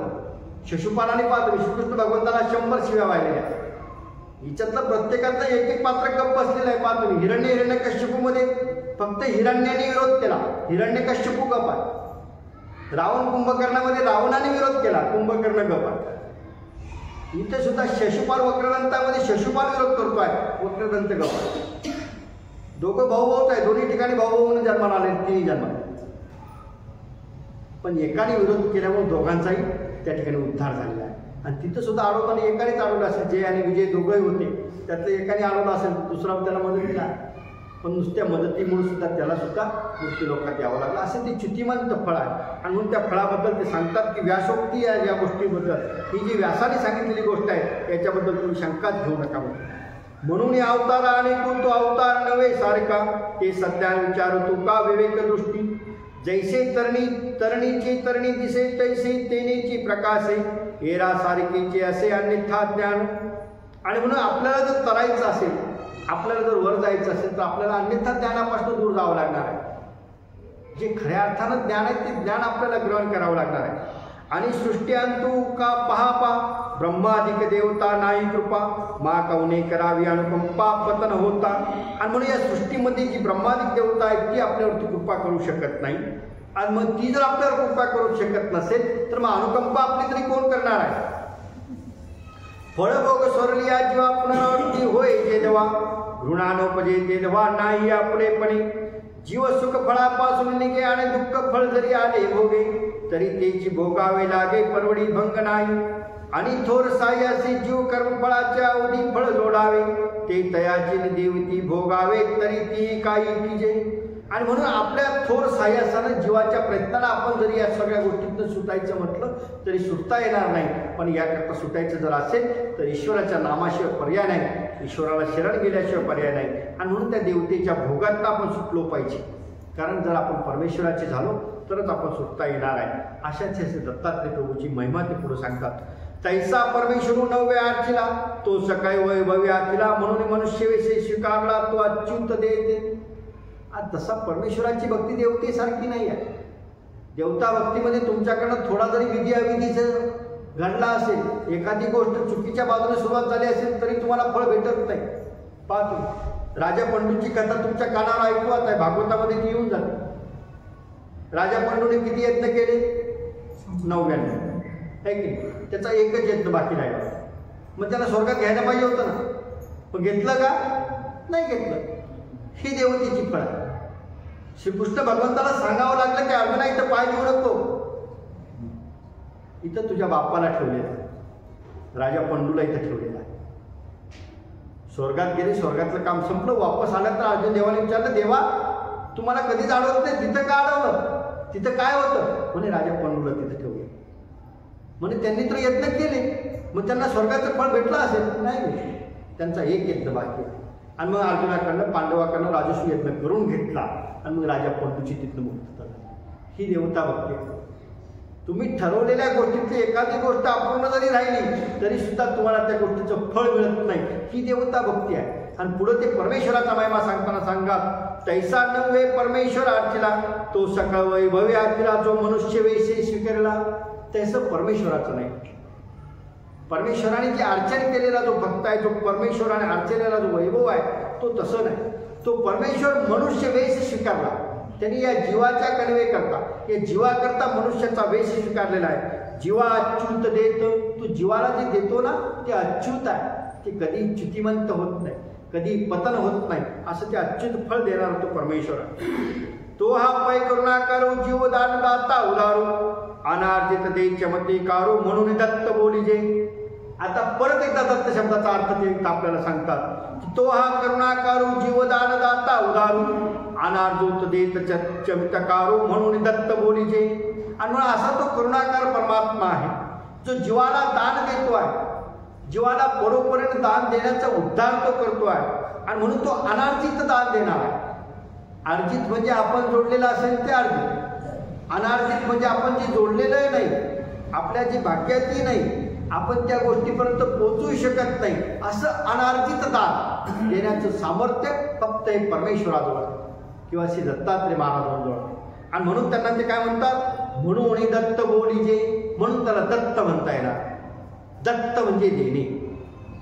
शिशुपालाने पाहतो श्रीकृष्ण भगवंताला 100 शिव्या वाहिलेल्या. हिच्यातलं प्रत्येकातलं एक पात्र गप्प बसलेलं आहे. पाहतो मी हिरण्यकश्यपूमध्ये फक्त हिरण्याने विरोध केला, हिरण्यकश्यपू गप्प आहे. रावण कुंभकर्णामध्ये रावणाने विरोध केला, कुंभकर्ण गप्प आहे. इथे सुद्धा शिशुपाल वक्रदंतामध्ये शिशुपाल विरोध करतोय, वक्रदंत गप्प आहे. दोघं भाऊ आहे, दोन्ही ठिकाणी भाऊ म्हणून जन्माला आले, 3 जन्माला. पण एकाने विरोध केल्यामुळे दोघांचाही त्या ठिकाणी उद्धार झालेला आहे. आणि तिथं सुद्धा आरोपाने एकानेच अडवलं असेल, जय आणि विजय दोघंही होते, त्यातलं एकाने अडवलं असेल, दुसरा त्याला मदतीला. पण नुसत्या मदतीमुळे सुद्धा त्याला सुद्धा मृत्यू लोकात यावं लागलं. असं ते च्युतिमंत फळ आहे. आणि म्हणून त्या फळाबद्दल ते सांगतात की व्यासोक्ती आहे या गोष्टीबद्दल, ही जी व्यासाने सांगितलेली गोष्ट आहे याच्याबद्दल तुम्ही शंकाच घेऊ नका. म्हणून या अवतार आणि तो अवतार नव्हे सारखा, ते सध्या विचार तू का विवेक दृष्टी. जैसे तरणी दिसे तैसे तेनेची प्रकाशे, हेरा सारखीचे असे अन्यथा ज्ञान. आणि म्हणून आपल्याला जर तरायचं असेल, आपल्याला जर वर जायचं असेल तर आपल्याला अन्यथा ज्ञानापासून दूर जावं लागणार आहे. जे खऱ्या अर्थानं ज्ञान आहे ते ज्ञान आपल्याला ग्रहण करावं लागणार आहे. आणि सृष्टीअंतू का पहा ब्रह्माधिक देवता नाही कृपा, मा कौने करावी अनुकंपा पतन होता. आणि म्हणून या सृष्टीमध्ये जी ब्रह्माधिक देवता आहे ती आपल्यावरती कृपा करू शकत नाही. आणि मग ती जर आपल्यावर कृपा करू शकत नसेल तर मग अनुकंपा आपली तरी कोण करणार आहे? फळभोग सोरलिया जीवा पुनरावृत्ती होय जे देवा ऋणानोपजे ते देवा नाही आपलेपणे जीव सुख फळापासून निघे आणि दुःख फळ जरी आले भोगे तरी तेची भोगावे लागे परवडी भंग नाही आणि थोर सायासी जीव कर्मफळाच्या अवधी फळ जोडावे ते तयाची देवती भोगावे तरी ती काही किजे. आणि म्हणून आपल्या थोर सायासानं जीवाच्या प्रयत्नाला आपण जरी या सगळ्या गोष्टीतून सुटायचं म्हटलं तरी सुटता येणार नाही. पण याकरता सुटायचं जर असेल तर ईश्वराच्या नामाशिवाय पर्याय नाही, ईश्वराला शरण गेल्याशिवाय पर्याय नाही. आणि म्हणून त्या देवतेच्या भोगातनं आपण सुटलो पाहिजे. कारण जर आपण परमेश्वराचे झालो तरच आपण सुटता येणार आहे. अशाच असे दत्तात्रय प्रभूची महिमा ते पुढे सांगतात. तैसा परमेश्वर नव्हे आरचिला तो सकाळी वैभवी आखिला म्हणून मनुष्य वेशे स्वीकारला तो अच्युत देते. तसा परमेश्वराची भक्ती देवतेसारखी नाही आहे. देवता भक्तीमध्ये तुमच्याकडनं थोडा जरी विधी अविधीचं घडला असेल, एखादी गोष्ट चुकीच्या बाजूने सुरुवात झाली असेल तरी तुम्हाला फळ भेटत नाही. पाहतो राजा पंडूची कथा तुमच्या कानावर ऐकवत आहे, भागवतामध्ये ती येऊन जाते. राजा पंडूने किती यत्न केले? 99 आहे की त्याचा एकच यत्न बाकी राहिला. मग त्याला स्वर्गात घ्यायला पाहिजे होतं ना, पण घेतलं का? नाही घेतलं. ही देवतेची फळ आहे. श्रीकृष्ण भगवंताला सांगावं लागलं की अर्जुना इथं पाय देऊ नको, इथं तुझ्या बाप्पाला ठेवलेलं आहे, राजा पंडूला इथं ठेवलेला आहे. स्वर्गात गेले, स्वर्गातलं काम संपलं, वापस आलं तर अर्जुन देवाला विचारलं देवा तुम्हाला कधीच अडवलं नाही, तिथं का अडवलं? तिथं काय होतं? म्हणे राजा पंडूला तिथं ठेवलं. म्हणे त्यांनी तर यत्न केले, मग त्यांना स्वर्गाचं फळ भेटलं असेल? नाही, त्यांचा एक यत्न बाकी आहे. आणि मग अर्जुनाकडनं पांडवाकडनं राजस्व यत्न करून घेतला आणि मग राजा पंडूची तिथनं मुक्तता झाली. ही देवता भक्ती. तुम्ही ठरवलेल्या गोष्टीतली एखादी गोष्ट अपूर्ण जरी राहिली तरी सुद्धा तुम्हाला त्या गोष्टीचं फळ मिळत नाही. ही देवता भक्ती आहे. आणि पुढे ते परमेश्वराचा महिमा सांगताना सांगतात तैसा नव्हे परमेश्वर आरचिला तो सकळ वैभवी आखिला जो मनुष्य वेशे स्वीकारला. तसं परमेश्वराचं नाही. परमेश्वराने जे अर्चन केलेला जो भक्त आहे, जो परमेश्वराने अर्चनेला जो वैभव आहे तो तसं नाही. तो परमेश्वर मनुष्य वेश स्वीकारला. त्यांनी या जीवाच्या कणवे करता, या जीवाकरता मनुष्याचा वेश स्वीकारलेला आहे. जीवा अच्युत देत, तो जीवाला जे देतो ना ते अच्युत आहे. ते कधी च्युतिमंत होत नाही, कधी पतन होत नाही. असं ते अच्युत फळ देणारा तो परमेश्वर आहे. तो हा पै करुणाकारो जीवदान दाता उदारू अनार्जित दे चमते कारू म्हणून दत्त बोलीजे. आता परत एकदा दत्त शब्दाचा अर्थ ते आपल्याला सांगतात. तो हा करुणाकारू जीवदान दाता उदारू अनार्जित देत चमत्कारू म्हणून दत्त बोलीजे. आणि म्हणून असा तो करुणाकार परमात्मा आहे जो जीवाला दान देतो आहे, जीवाला बरोबरीने दान देण्याचा उद्धार तो करतो आहे. आणि म्हणून तो अनार्जित दान देणार आहे. अर्जित म्हणजे आपण जोडलेलं असेल ते अर्जित, अनार्जित म्हणजे आपण जे जोडलेलं नाही, आपल्या जी भाग्याची नाही, आपण त्या गोष्टीपर्यंत पोहोचू शकत नाही, असं अनार्जित दान देण्याचं सामर्थ्य फक्त एक परमेश्वराजवळ किंवा श्री दत्तात्रय महाराजांजवळ. आणि म्हणून त्यांना ते काय म्हणतात? म्हणून दत्त बोलीजे. म्हणून त्याला दत्त म्हणता येणार. दत्त म्हणजे देणे.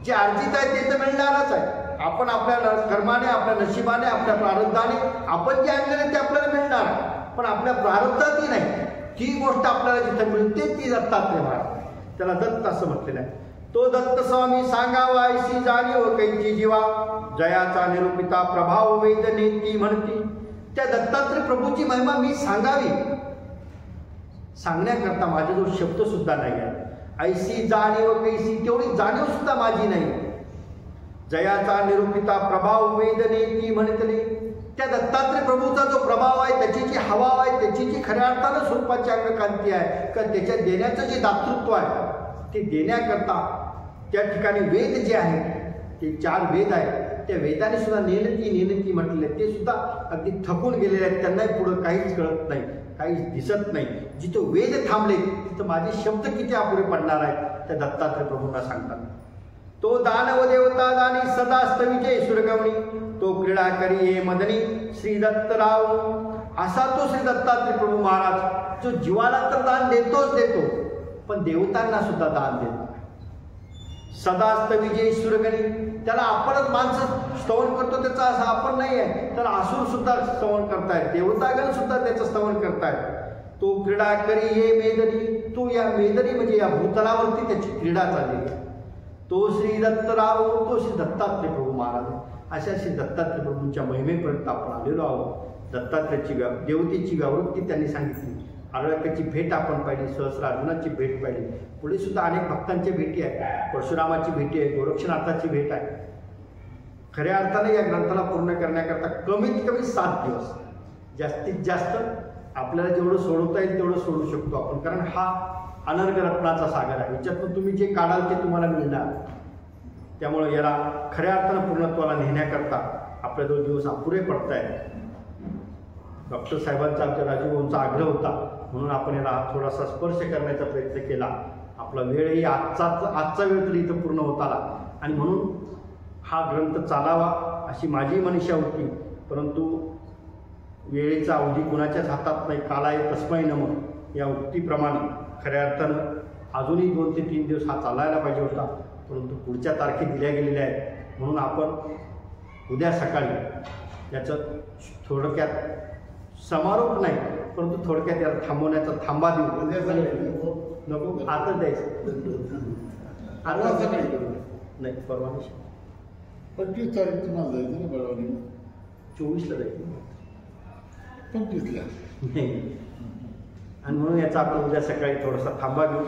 जे अर्जित आहे ते तर मिळणारच आहे. आपण आपल्या कर्माने, आपल्या नशिबाने, आपल्या प्रारब्धाने आपण जे आणलेले ते आपल्याला मिळणार आहे. पण आपल्या प्रारब्धातही नाही, ती गोष्ट आपल्याला जिथं मिळते ती दत्तात्रय महाराज. त्याला दत्त असं म्हटलेलं आहे. तो दत्त स्वामी सांगावा ऐशी जाणीव कैची जीवा जयाचा निरूपिता प्रभाव वेदने ती म्हणती. त्या दत्तात्रय प्रभूची महिमा मी सांगावी, सांगण्याकरता माझ्याजवळ शब्द सुद्धा नाही आहे. ऐशी जाणीव कैसी, तेवढी जाणीव सुद्धा माझी नाही. जयाचा निरूपिता प्रभाव वेदने ती म्हणतली. त्या दत्तात्रय प्रभूचा जो प्रभाव आहे, त्याची जी हवा आहे, त्याची जी खऱ्या अर्थानं स्वरूपाची अंगकांती आहे, का त्याच्या देण्याचं जे दातृत्व आहे ते देण्याकरता त्या ठिकाणी वेद जे आहेत ते 4 वेद आहेत. त्या वेदाने सुद्धा नेनती म्हटलेले, ते सुद्धा अगदी थकून गेलेले आहेत. त्यांनाही पुढं काहीच कळत नाही, काहीच दिसत नाही. जिथं वेद थांबले तिथं माझे शब्द किती अपुरे पडणार आहेत त्या दत्तात्रय प्रभूंना सांगताना. तो दानव देवता दानी सदास्त विजय सुरगवणी तो क्रीडा करी ये मदनी श्री दत्तराव. असा तो श्री दत्तात्रय प्रभू महाराज जो जीवाला तर दान देतोच देतो, पण देवतांना सुद्धा दान देतो. सदास्त विजय सुरगणी. त्याला आपणच माणसं स्तवन करतो त्याचा असं आपण नाही आहे, तर असुर सुद्धा स्तवन करतायत, देवतागण सुद्धा त्याचं स्तवन करतायत. तो क्रीडा करी ये मेदनी. तो या मेदनी म्हणजे या भूतलावरती त्याची क्रीडा चालली आहे. तो श्री दत्तराव, तो श्री दत्तात्रय प्रभू महाराज. अशा श्री दत्तात्रय प्रभूंच्या महिमेपर्यंत आपण आलेलो आहोत. दत्तात्रयाची देवतेची व्यावृत्ती त्यांनी सांगितली, आढळरायाची भेट आपण पाहिली, सहस्रार्जुनाची भेट पाहिली. पुढे सुद्धा अनेक भक्तांच्या भेटी आहेत. परशुरामाची भेटी आहे, गोरक्षनाथाची भेट आहे. खऱ्या अर्थाने या ग्रंथाला पूर्ण करण्याकरता कमीत कमी 7 दिवस, जास्तीत जास्त आपल्याला जेवढं सोडवता येईल तेवढं सोडू शकतो आपण, कारण हा अनर्घ रत्नाचा सागर आहे. याच्यातून तुम्ही जे काढाल ते तुम्हाला मिळणार. त्यामुळे याला खऱ्या अर्थानं पूर्णत्वाला नेण्याकरता आपल्याजवळ दिवस अपुरे पडत आहेत. डॉक्टर साहेबांचा, आमच्या राजूभाऊंचा आग्रह होता म्हणून आपण याला थोडासा स्पर्श करण्याचा प्रयत्न केला. आपला वेळही आजचा वेळ तरी इथं पूर्ण होत आला आणि म्हणून हा ग्रंथ चालावा अशी माझी मनीषा होती. परंतु वेळेचा अवधी कुणाच्याच हातात नाही. कालाय तस्मै नमः या उक्तीप्रमाणे खऱ्या अर्थानं अजूनही 2 ते 3 दिवस हा चालायला पाहिजे होता, परंतु पुढच्या तारखे दिल्या गेलेल्या आहेत. म्हणून आपण उद्या सकाळी याचं थोडक्यात समारोप नाही, परंतु थोडक्यात याला थांबवण्याचा थांबा देऊ. नको आताच द्यायचं, आता नाही परवा 25 तारीख तुम्हाला जायचं ना बळवणी, 24ला जायचं 25ला नाही. आणि म्हणून याचा आपण उद्या सकाळी थोडासा थांबा घेऊ.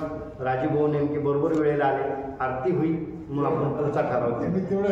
राजूभाऊ नेमके बरोबर वेळेला आले, आरती होईल म्हणून आपण पुढचा ठरवतो. तेवढं